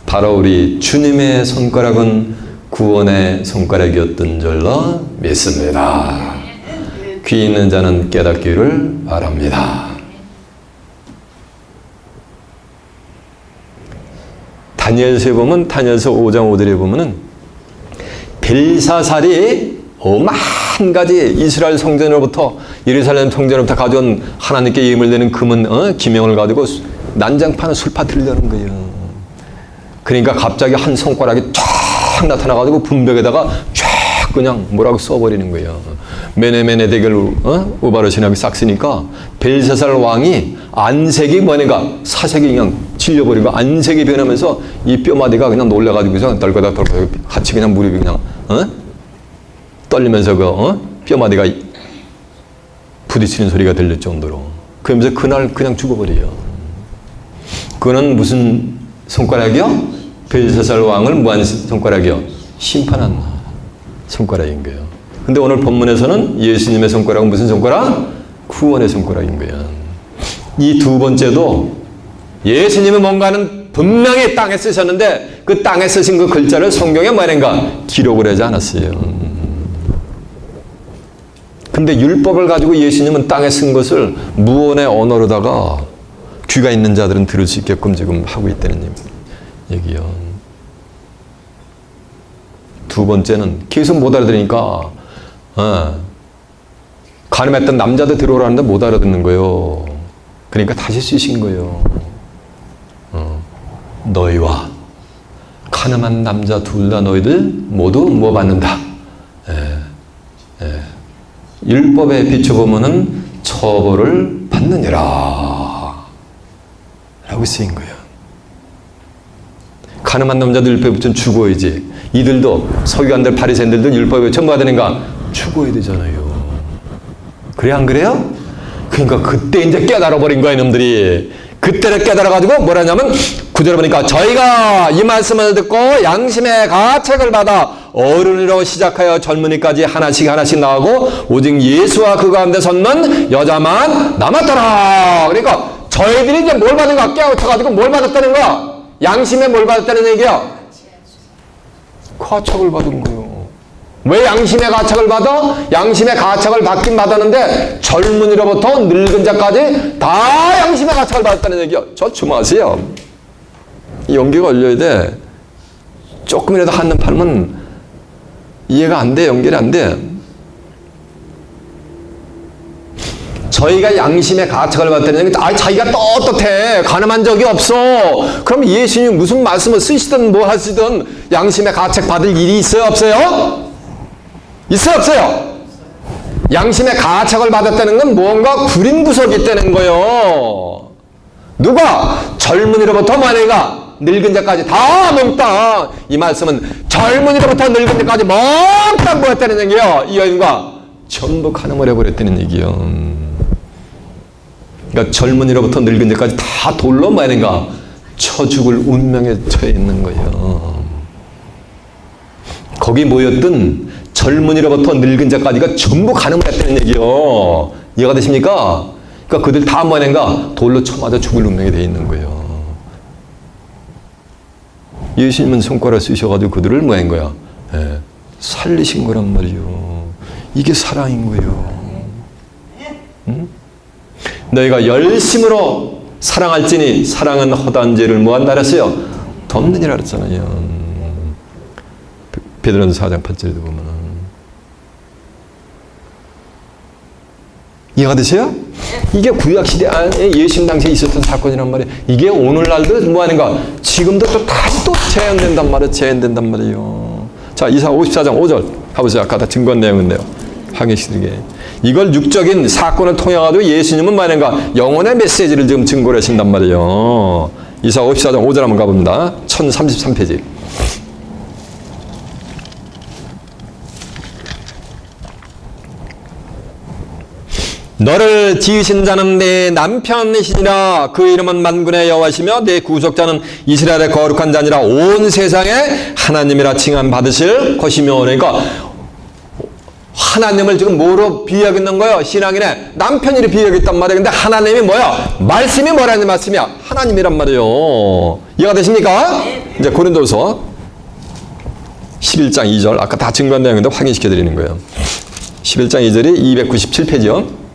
바로 우리 주님의 손가락은 구원의 손가락이었던 줄로 믿습니다. 귀 있는 자는 깨닫기를 바랍니다. 다니엘서에 보면 다니엘서 5장 5절에 보면은 벨사살이 한 가지 이스라엘 성전으로부터 예루살렘 성전으로부터 가져온 하나님께 예물 드리는 금은 기명을 가지고 난장판을 술파 들려는 거예요. 그러니까 갑자기 한 손가락이 쫙 나타나가지고 분벽에다가 쫙 그냥 뭐라고 써버리는 거예요. 메네메네 대결 우바르 신학이 싹 쓰니까 벨사살 왕이 안색이 뭐니까 사색이 그냥 질려버리고 안색이 변하면서 이 뼈마디가 그냥 놀래가지고서 떨거다 같이 그냥 무릎이 그냥 떨리면서 뼈마디가 부딪히는 소리가 들릴 정도로. 그러면서 그날 그냥 죽어버려요. 그거는 무슨 손가락이요? 벨사살 왕을 뭐한 손가락이요? 심판한 손가락인 거예요. 근데 오늘 본문에서는 예수님의 손가락은 무슨 손가락? 구원의 손가락인 거예요. 이 두 번째도 예수님은 뭔가는 분명히 땅에 쓰셨는데 그 땅에 쓰신 그 글자를 성경에 뭐하는가? 기록을 하지 않았어요. 근데 율법을 가지고 예수님은 땅에 쓴 것을 무언의 언어로다가 귀가 있는 자들은 들을 수 있게끔 지금 하고 있다는 얘기요. 두 번째는 계속 못 알아들으니까 가늠했던 남자도 들어오라는데 못 알아듣는 거예요. 그러니까 다시 쓰신 거예요. 너희와 가늠한 남자 둘 다 너희들 모두 뭐 받는다. 율법에 비춰보면은 처벌을 받느니라 라고 쓰인 거예요. 가늠한 남자들 율법에 비추면 죽어야지. 이들도 서기관들 바리새인들도 율법에 비추면 뭐가 되는가? 죽어야 되잖아요. 그래 안 그래요? 그러니까 그때 이제 깨달아버린 거야 이놈들이. 그때를 깨달아가지고 뭐라냐면 9절에 보니까 저희가 이 말씀을 듣고 양심의 가책을 받아 어른으로 시작하여 젊은이까지 하나씩 나오고 오직 예수와 그 가운데 섰는 여자만 남았더라. 그러니까 저희들이 이제 뭘 받은가? 깨우쳐가지고 뭘 받았다는 거야? 양심에 뭘 받았다는 얘기야? 가책을 받은 거예요. 왜 양심의 가책을 받아? 양심의 가책을 받긴 받았는데 젊은이로부터 늙은 자까지 다 양심의 가책을 받았다는 얘기야. 저 주무하세요. 이 연기가 올려야 돼. 조금이라도 한눈 팔면 이해가 안 돼. 연결이 안 돼. 저희가 양심의 가책을 받다는 얘기, 자기가 떳떳해. 가늠한 적이 없어. 그럼 예수님 무슨 말씀을 쓰시든 뭐 하시든 양심의 가책 받을 일이 있어요? 없어요? 있어요? 없어요? 양심의 가책을 받았다는 건 무언가 구린 구석이 있다는 거예요. 누가? 젊은이로부터 만해가 늙은 자까지 다 몽땅. 이 말씀은 젊은이로부터 늙은 자까지 몽땅 뭐였다는 얘기예요. 이 여인과 전부 가늠을 해버렸다는 얘기예요. 그러니까 젊은이로부터 늙은 자까지 다 돌로 뭐하는가? 쳐 죽을 운명에 처해 있는 거예요. 거기 모였던 젊은이로부터 늙은 자까지가 전부 가늠을 했다는 얘기예요. 이해가 되십니까? 그러니까 그들 다 뭐하는가? 돌로 쳐맞아 죽을 운명이 되어 있는 거예요. 예수님은 손가락 쓰셔가지고 그들을 뭐한 거야? 살리신 거란 말이요. 이게 사랑인 거예요. 응? 너희가 열심으로 사랑할지니 사랑은 허다한 죄를 뭐한다 그랬어요? 덮느니라 그랬잖아요. 베드로전서 4장 8절에도 보면 이해가 되세요? 이게 구약시대 안에 예수님 당시에 있었던 사건이란 말이에요. 이게 오늘날도 뭐하는가? 지금도 또 다시 또 재현된단 말이에요. 재현된단 말이에요. 자, 이사 54장 5절 가보세요. 아까 다 증거한 내용인데요. 확인시키게. 이걸 육적인 사건을 통해 가지고 예수님은 뭐하는가? 영혼의 메시지를 지금 증거를 하신단 말이에요. 이사 54장 5절 한번 가봅니다. 1033페이지. 너를 지으신 자는 내 남편이시니라. 그 이름은 만군의 여호와시며 내 구속자는 이스라엘의 거룩한 자니라. 온 세상에 하나님이라 칭함 받으실 것이며. 그러니까 하나님을 지금 뭐로 비유하겠는 거예요? 신앙인의 남편이라 비유하겠단 말이에요. 근데 하나님이 뭐야? 말씀이 뭐라는 말씀이야? 하나님이란 말이에요. 이해가 되십니까? 이제 고린도서 11장 2절 아까 다 증거한 내용인데 확인시켜 드리는 거예요. 11장 2절이 297페이지요.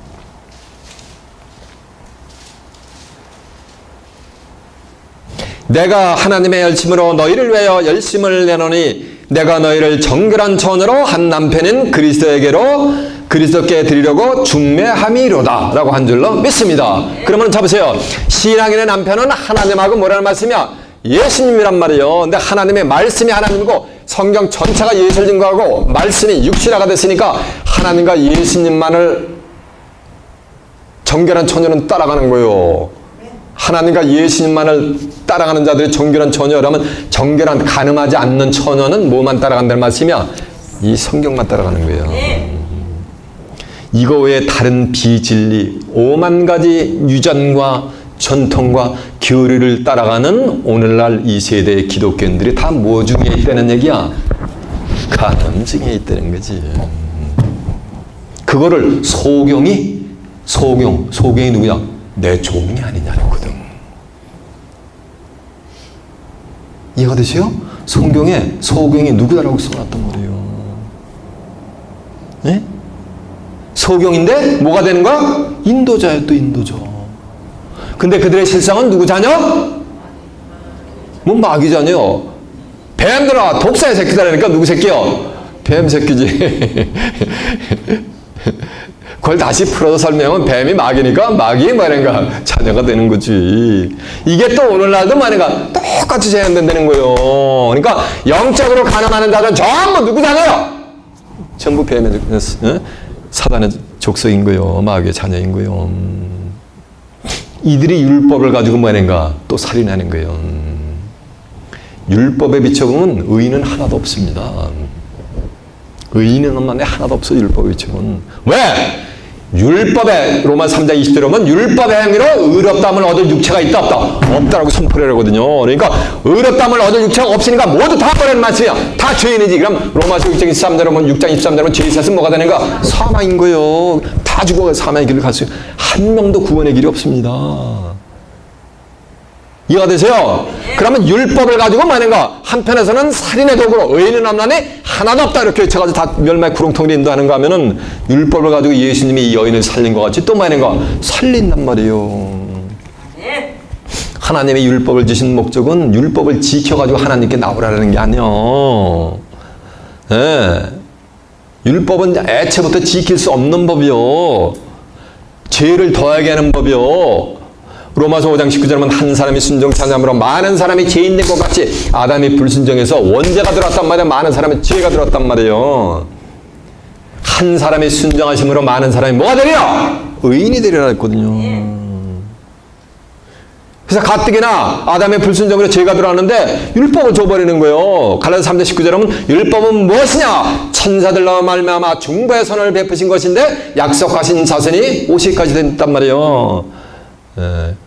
내가 하나님의 열심으로 너희를 위하여 열심을 내노니 내가 너희를 정결한 처녀로 한 남편인 그리스도께 드리려고 중매함이로다 라고 한 줄로 믿습니다. 그러면 잡으세요. 신앙인의 남편은 하나님하고 뭐라는 말씀이야? 예수님이란 말이에요. 근데 하나님의 말씀이 하나님이고 성경 전체가 예수를 증거하고 말씀이 육신화가 됐으니까 하나님과 예수님만을 정결한 처녀는 따라가는 거예요. 하나님과 예수님만을 따라가는 자들이 정결한 처녀라면 정결한 간음하지 않는 처녀는 뭐만 따라간다는 말씀이야? 이 성경만 따라가는 거예요. 이거 외에 다른 비진리 5만 가지 유전과 전통과 교리를 따라가는 오늘날 이 세대의 기독교인들이 다 뭐 중에 있다는 얘기야? 간음 중에 있다는 거지. 그거를 소경이 누구야? 내 종이 아니냐거든. 이해가 되세요? 성경에 소경이 누구다라고 써놨단 말이에요. 네? 소경인데 뭐가 되는 거야? 인도자예요, 또 인도자. 근데 그들의 실상은 누구 자녀? 뭐 마귀 자녀. 뱀들아, 독사의 새끼다라니까 누구 새끼요? 뱀 새끼지. 그걸 다시 풀어서 설명하면 뱀이 마귀니까 마귀의 뭐라는가 자녀가 되는 거지. 이게 또 오늘날도 뭐라는가 똑같이 재현된다는 거예요. 그러니까 영적으로 가늠하는 자들은 전부 누구 자녀요? 전부 뱀의 사단의 족속인 거예요. 마귀의 자녀인 거예요. 이들이 율법을 가지고 뭐하는가 또 살인하는 거예요. 율법에 비춰보면 의인은 하나도 없습니다. 의인은 없는데 하나도 없어. 율법에 비춰보면. 왜? 율법에 로마 3장 20절에 보면 율법의 행위로 의롭다함을 얻을 육체가 있다 없다? 없다라고 선포를 하거든요. 그러니까 의롭다함을 얻을 육체가 없으니까 모두 다 버리는 말씀이야. 다 죄인이지. 그럼 로마서 6장 23절에 보면 6장 23절에 보면 죄 있었으면 뭐가 되는가? 사망인 거예요. 다 죽어가 사망의 길을 갔어요. 한 명도 구원의 길이 없습니다. 이해가 되세요? 그러면 율법을 가지고 뭐하는가? 한편에서는 살인의 도구로 의인은 없나니 하나도 없다 이렇게 외쳐가지고 다 멸망의 구렁텅이를 인도하는가 하면은 율법을 가지고 예수님이 이 여인을 살린 것 같이 또 뭐하는가? 살린단 말이에요. 하나님의 율법을 주신 목적은 율법을 지켜가지고 하나님께 나오라는 게 아니에요. 네. 율법은 애초부터 지킬 수 없는 법이요. 죄를 더하게 하는 법이요. 로마서 5장 19절에 보면 한 사람이 순종치 않음으로 많은 사람이 죄인 된 것 같이 아담이 불순종해서 원죄가 들어왔단 말이에요. 많은 사람의 죄가 들어왔단 말이에요. 한 사람이 순종하심으로 많은 사람이 뭐가 되리라? 의인이 되리라 했거든요. 그래서 가뜩이나 아담의 불순종으로 죄가 들어왔는데 율법을 줘버리는 거예요. 갈라디아서 3장 19절에 보면 율법은 무엇이냐? 천사들로 말미암아 중보의 선을 베푸신 것인데 약속하신 자손이 오시기까지 됐단 말이에요.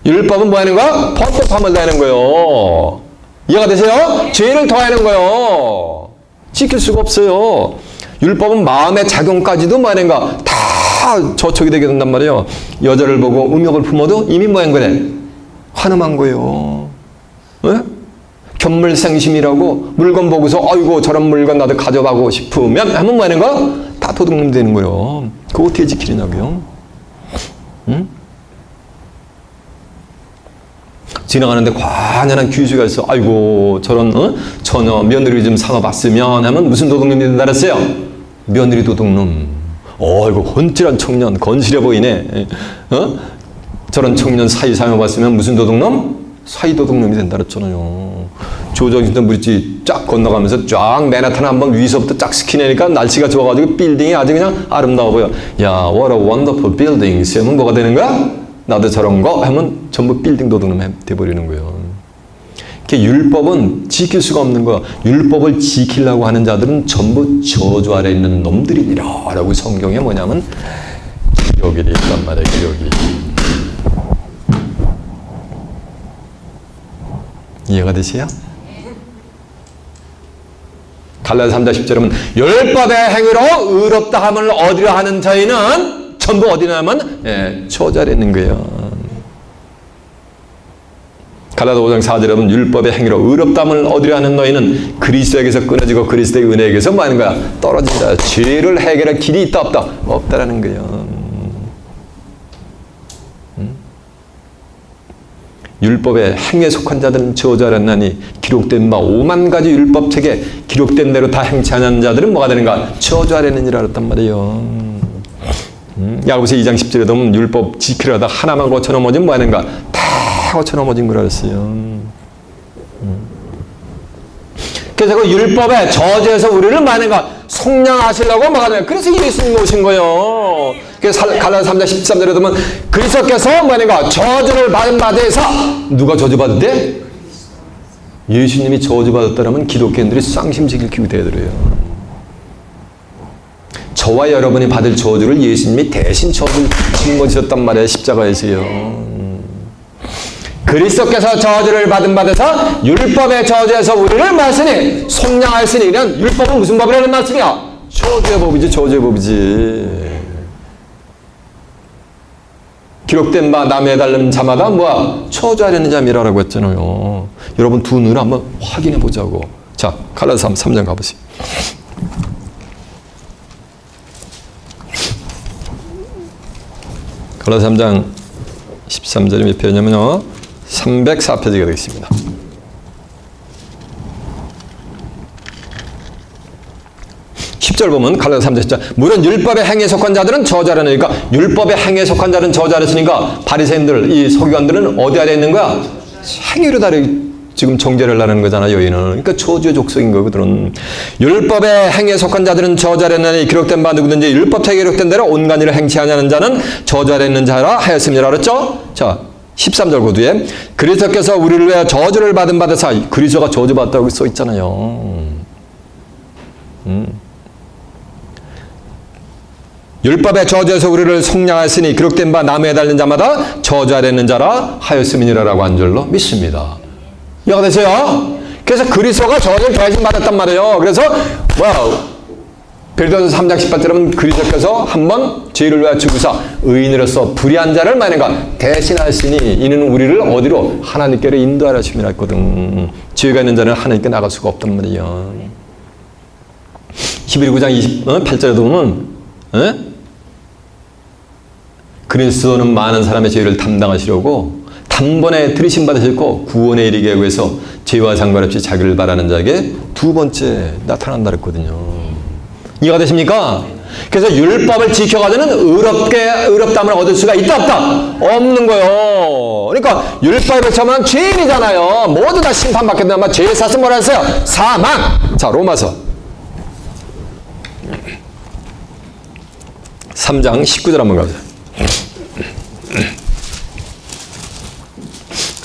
율법은 뭐 하는 거야? 법법함을 더하는 거예요. 이해가 되세요? 죄를 더하는 거예요. 지킬 수가 없어요. 율법은 마음의 작용까지도 뭐 하는 거야? 다 저촉이 되게 된단 말이에요. 여자를 보고 음욕을 품어도 이미 뭐 한 거네? 환음한 거예요. 네? 견물생심이라고 물건 보고서 아이고 저런 물건 나도 가져가고 싶으면 하면 뭐 하는 거야? 다 도둑놈 되는 거예요. 그거 어떻게 지키려냐고요? 응? 지나가는데 관연한 귀주가 있어. 아이고 저런 처녀 며느리 좀 삼아봤으면 하면 무슨 도둑놈이 된다 그랬어요? 며느리 도둑놈. 이거 헌칠한 청년 건실해 보이네. 저런 청년 사이 삼아봤으면 무슨 도둑놈? 사이 도둑놈이 된다 그랬잖아요. 조정신도 물지 쫙 건너가면서 쫙 맨하탄 한번 위서부터 쫙 스키내니까 날씨가 좋아가지고 빌딩이 아주 그냥 아름다워 보여. 야, what a wonderful building. 하면 뭐가 되는 거야? 나도 저런 거 하면 전부 빌딩 도둑놈 돼버리는 거예요. 율법은 지킬 수가 없는 거야. 율법을 지키려고 하는 자들은 전부 저주 아래 있는 놈들이니라 라고 성경에 뭐냐면 기록이 있단 말이에요. 기록이. 이해가 되세요? 갈라디아서 3장 10절에 보면 율법의 행위로 의롭다 함을 얻으려 하는 자에는 전부 어디냐면 저자리에 있는 거예요. 갈라디아서 5장 4절에 보면 율법의 행위로 의롭다함을 얻으려 하는 너희는 그리스도에게서 끊어지고 그리스도의 은혜에게서 뭐 하는 거야? 떨어진다. 죄를 해결할 길이 있다 없다? 없다라는 거예요. 율법의 행에 속한 자들은 저주하였나니 기록된 바 5만 가지 율법책에 기록된 대로 다 행치 않은 자들은 뭐가 되는가? 저주하려느니라 그랬단 말이에요. 야고보서 2장 10절에 보면 율법 지키려다 하나만 고쳐 넘어지면 뭐 하는가? 다 고쳐 넘어진 거라 그랬어요. 그래서 그 율법의 저주에서 우리를 많은가 속량하시려고 뭐하냐? 그래서 예수님 오신 거예요. 그래서 갈라디아서 3장 13절에 보면 그리스도께서 뭐하는가? 저주를 받은 바에서 누가 저주받을 때? 예수님이 저주받았다면 기독교인들이 쌍심지길 기대드려요. 저와 여러분이 받을 저주를 예수님이 대신 저주를 짊어지셨단 말이에요. 십자가에서요. 그리스도께서 저주를 받은 바에서 율법의 저주에서 우리를 말씀이 속량하였으니 이는 율법은 무슨 법이라는 말씀이야? 저주의 법이지, 저주의 법이지. 기록된 바 남의 달린 자마다 뭐야? 저주하려는 자미라라고 했잖아요. 여러분 두 눈을 한번 확인해 보자고. 자, 갈라디아서 3장 가보세요. 갈라디아서 3장 13절이 몇 페이지냐면요. 304페이지가 되겠습니다. 10절 보면 갈라디아서 3장 10절 물은 율법의 행에 속한 자들은 저주하려니까 율법의 행에 속한 자들은 저주하였으니까 바리새인들 이 서기관들은 어디 아래 있는 거야? 행위로 다리 지금 정죄를 하는 거잖아요. 여인은. 그러니까 저주의 족속인 거거든. 율법의 행에 속한 자들은 저주하려니 기록된 바 누구든지 율법책에 기록된 대로 온갖 일을 행치 아니하는 자는 저주하려는 자라 하였습니다. 그렇죠? 자 13절 그 뒤에 그리스도께서 우리를 위해 저주를 받은 바에서 그리스도가 저주받았다고 써 있잖아요. 율법의 저주에서 우리를 속량하였으니 기록된 바 나무에 달린 자마다 저주하려는 자라 하였음이니라라고 한 줄로 믿습니다. 이해가 되세요? 그래서 그리스도가 저주를 대신 받았단 말이에요. 그래서 베드로전서 3장 18절은 그리스도께서 한번 죄를 위하여 죽으사 의인으로서 불의한 자를 만약에 대신하였으니 이는 우리를 어디로? 하나님께로 인도하려 하심이라 했거든. 죄가 있는 자는 하나님께 나갈 수가 없단 말이에요. 히브리 9장 28절에도 보면 그리스도는 많은 사람의 죄를 담당하시려고 단번에 들이심 받으셨고 구원에 이르게 하기 위해서 죄와 상관없이 자기를 바라는 자에게 두 번째 나타난다 그랬거든요. 이해가 되십니까? 그래서 율법을 지켜가지고는 의롭다함을 얻을 수가 있다 없다? 없는 거예요. 그러니까 율법을 처음은 죄인이잖아요. 모두 다 심판받게 되면 죄의 삭은 뭐라 했어요? 사망. 자 로마서 3장 19절 한번 가보세요.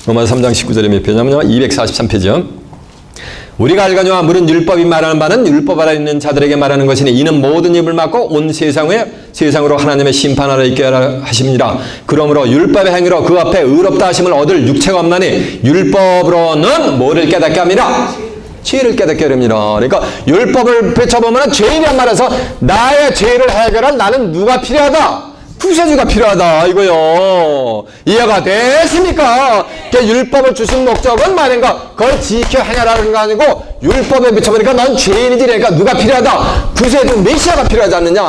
로마서 3장 19절에 몇 페이지냐면요. 243페이지요. 우리가 알거니와 물은 율법이 말하는 바는 율법 아래 있는 자들에게 말하는 것이니 이는 모든 입을 막고 온 세상으로 하나님의 심판하러 있게 하십니다. 그러므로 율법의 행위로 그 앞에 의롭다 하심을 얻을 육체가 없나니 율법으로는 뭐를 깨닫게 합니다? 죄를 깨닫게 합니다. 그러니까 율법을 펼쳐보면 죄인이란 말에서 나의 죄를 해결할 나는 누가 필요하다? 구세주가 필요하다 이거요. 이해가 되십니까? 율법을 주신 목적은 말인가? 그걸 지켜 행하라는 거 아니고 율법에 비춰보니까 난 죄인이지. 그러니까 누가 필요하다? 구세주 메시아가 필요하지 않느냐.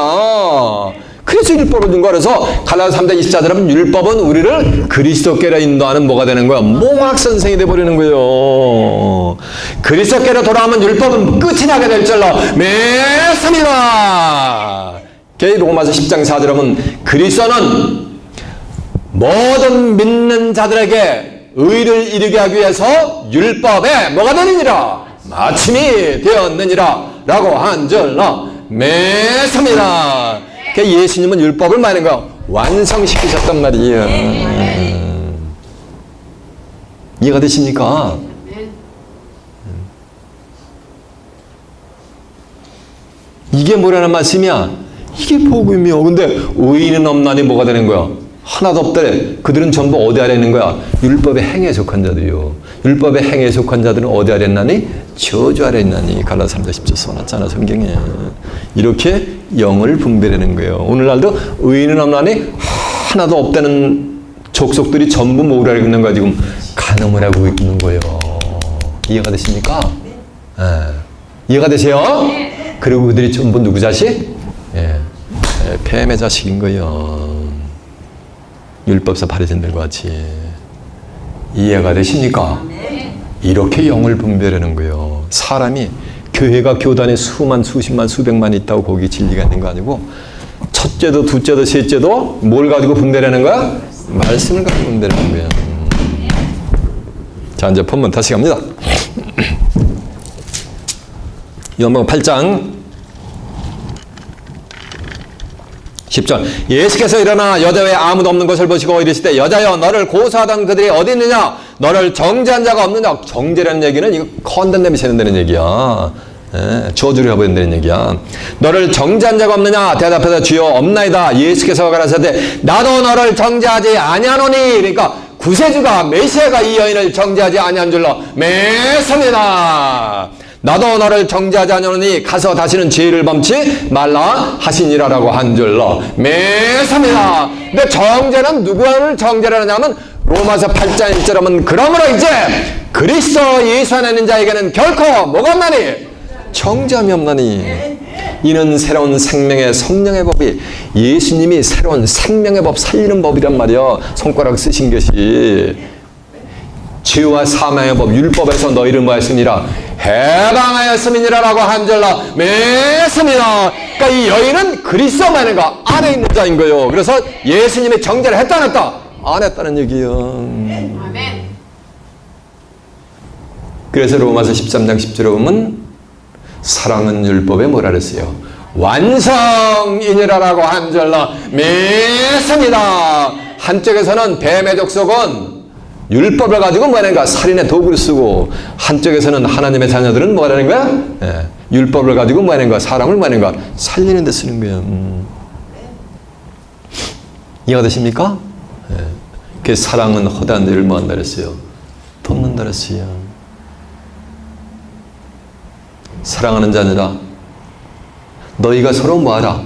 그래서 율법을 준 거야. 그래서 갈라디아서 3장 24절은 율법은 우리를 그리스도께로 인도하는 뭐가 되는 거야? 몽학선생이 돼버리는 거예요. 그리스도께로 돌아오면 율법은 끝이 나게 될 줄로 믿습니다. 로마서 10장 4절에 보면 그리스도는 모든 믿는 자들에게 의를 이루게 하기 위해서 율법에 뭐가 되느니라? 마침이 되었느니라 라고 한 줄로 믿습니다. 예수님은 율법을 말하는 거 완성시키셨단 말이에요. 이해가 되십니까? 이게 뭐라는 말씀이야? 이게 복음이요. 근데 의인은 없나니 뭐가 되는 거야? 하나도 없대. 그들은 전부 어디 아래 있는 거야? 율법의 행에 속한 자들이요. 율법의 행에 속한 자들은 어디 아래 있나니? 저주 아래 있나니. 갈라디아서 3장 10절 써놨잖아 성경에. 이렇게 영을 분별하는 거예요. 오늘날도 의인은 없나니 하나도 없다는 족속들이 전부 뭐라 있는 거야? 지금 간음을 하고 있는 거예요. 이해가 되십니까? 네. 이해가 되세요? 그리고 그들이 전부 누구 자식? 뱀의 자식인 거예요. 율법사 바리새인들과 같이. 이해가 되십니까? 이렇게 영을 분별하는 거예요. 사람이 교회가 교단에 수만, 수십만, 수백만 있다고 거기 진리가 있는 거 아니고 첫째도 둘째도 셋째도 뭘 가지고 분별하는 거야? 말씀을 가지고 분별하는 거예요. 자, 이제 본문 다시 갑니다. 요한복음 8장 10절. 예수께서 일어나 여자 외에 아무도 없는 것을 보시고 이르시되 여자여 너를 고소하던 그들이 어디 있느냐? 너를 정죄한 자가 없느냐? 정죄라는 얘기는 이거 컨덴dem이 세는다는 얘기야. 저주를 해버린다는 얘기야. 너를 정죄한 자가 없느냐? 대답해서 주여 없나이다. 예수께서 가라사대 나도 너를 정죄하지 아니하노니. 그러니까 구세주가 메시아가 이 여인을 정죄하지 아니한 줄로 매섭니다. 나도 너를 정죄하지 아니하노니 가서 다시는 죄를 범치 말라 하시니라라고 한 줄로 매섭니다. 근데 정죄는 누구를 정죄를 하냐면 로마서 8장 1절 하면 그러므로 이제 그리스도 예수 안에 있는 자에게는 결코 뭐가 없나니? 정죄함이 없나니. 이는 새로운 생명의 성령의 법이 예수님이 새로운 생명의 법 살리는 법이란 말이야. 손가락 쓰신 것이 죄와 사망의 법 율법에서 너희를 뭐 했으니라 해방하였음이니라라고 한 줄로 매섭니다. 그러니까 이 여인은 그리스도만의 것 안에 있는 자인 거예요. 그래서 예수님이 정죄를 했다 안 했다? 안 했다는 얘기예요. 그래서 로마서 13장 10절에 보면 사랑은 율법에 뭐라 그랬어요? 완성이니라라고 한 줄로 매섭니다. 한쪽에서는 뱀의 족속은 율법을 가지고 뭐하는가? 살인의 도구를 쓰고 한쪽에서는 하나님의 자녀들은 뭐하는 거야? 율법을 가지고 뭐하는 거야? 사람을 뭐하는 거야? 살리는 데 쓰는 거예요. 이해가 되십니까? 그 사랑은 허다한 데를 뭐한다 그랬어요? 돕는다 그랬어요. 사랑하는 자녀라 너희가 서로 뭐하라?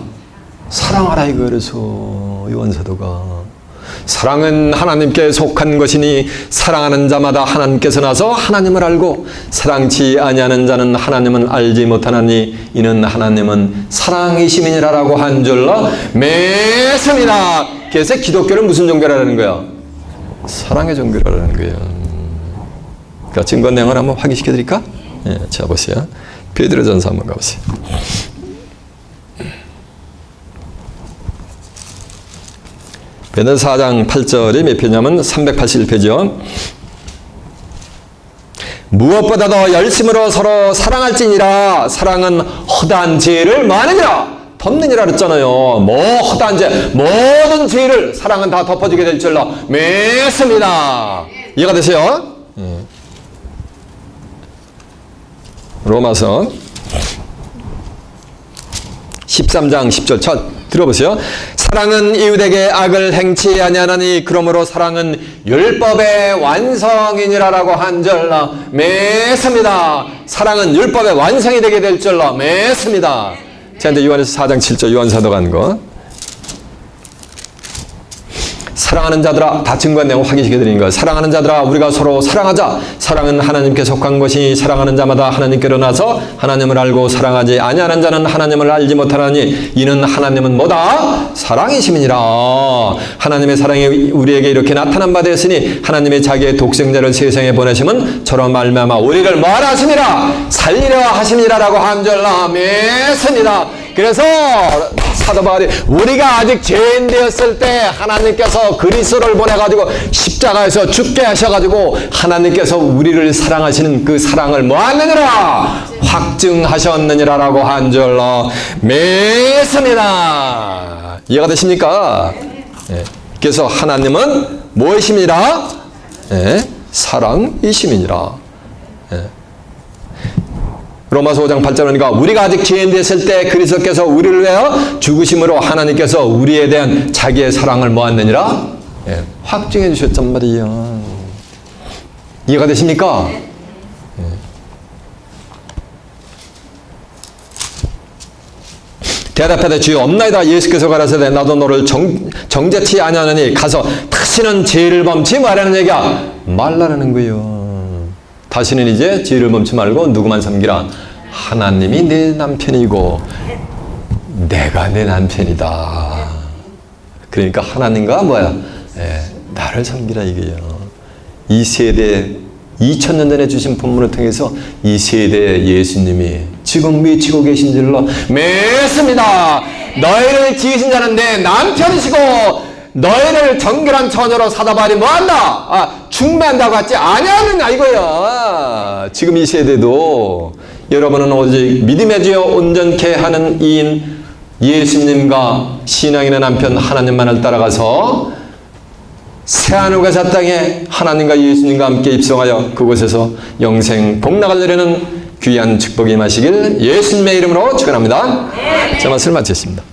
사랑하라 이거. 그래서 요한사도가 사랑은 하나님께 속한 것이니 사랑하는 자마다 하나님께서 나서 하나님을 알고 사랑치 아니하는 자는 하나님은 알지 못하나니 이는 하나님은 사랑이심이니라라고 한 줄로 매섭니다. 그래서 기독교는 무슨 종교라는 거야? 사랑의 종교라는 거예요. 그러니까 증거 내용을 한번 확인시켜 드릴까? 자 보세요. 베드로전서 한번 가보세요. 베드로전서 4장 8절이 몇 페이지냐면 381페이지요. 무엇보다도 열심으로 서로 사랑할지니라. 사랑은 허다한 죄를 뭐하느니라? 덮느니라 그랬잖아요. 뭐 허다한 죄, 모든 죄를 사랑은 다 덮어주게 될 줄로 매섭니다. 이해가 되세요? 로마서 13장 10절 첫 들어보세요. 사랑은 이웃에게 악을 행치 아니하나니 그러므로 사랑은 율법의 완성이니라라고 한 줄로 매섭니다. 사랑은 율법의 완성이 되게 될 줄로 매섭니다. 자, 이제 요한에서 4장 7절 요한사도가 한 거. 사랑하는 자들아, 다 증거한 내용 확인시켜 드리는 거예요. 사랑하는 자들아, 우리가 서로 사랑하자. 사랑은 하나님께 속한 것이니 사랑하는 자마다 하나님께로 나서 하나님을 알고 사랑하지 아니하는 자는 하나님을 알지 못하나니 이는 하나님은 뭐다? 사랑이심이니라. 하나님의 사랑이 우리에게 이렇게 나타난 바 되었으니 하나님의 자기의 독생자를 세상에 보내심은 저로 말미암아 우리를 뭐하라 하심이라? 살리려 하심이라라고 한 줄로 매섭니다. 그래서 사도 바울이 우리가 아직 죄인 되었을 때 하나님께서 그리스도를 보내가지고 십자가에서 죽게 하셔가지고 하나님께서 우리를 사랑하시는 그 사랑을 뭐하느니라? 확증하셨느니라라고 한 줄로 매섭니다. 이해가 되십니까? 그래서 하나님은 무엇이니라? 사랑이심이니라. 로마서 5장 8절 보니까 우리가 아직 죄인 됐을 때 그리스도께서 우리를 위하여 죽으심으로 하나님께서 우리에 대한 자기의 사랑을 뭐하느니라? 확증해 주셨단 말이에요. 이해가 되십니까? 대답하되 주여 없나이다. 예수께서 가라사대 나도 너를 정죄치 아니하느니 가서 다시는 죄를 범치 말라는 얘기야. 말라는 거예요. 다시는 이제 죄를 범치 말고 누구만 섬기라? 하나님이 내 남편이고 내가 내 남편이다. 그러니까 하나님과 뭐야? 나를 섬기라 이게요. 이 세대 2000년 전에 주신 본문을 통해서 이 세대의 예수님이 지금 미치고 계신 줄로 믿습니다. 너희를 지으신 자는 내 남편이시고 너희를 정결한 처녀로 사다바니 뭐한다? 중매한다고 하지 아니하느냐 이거야. 지금 이 세대도 여러분은 오직 믿음의 지어 온전케 하는 이인 예수님과 신앙인의 남편 하나님만을 따라가서 새하늘과 새 땅에 하나님과 예수님과 함께 입성하여 그곳에서 영생 복락을 누리는 귀한 축복이 임하시길 예수님의 이름으로 축원합니다. 제 말씀을 마치겠습니다.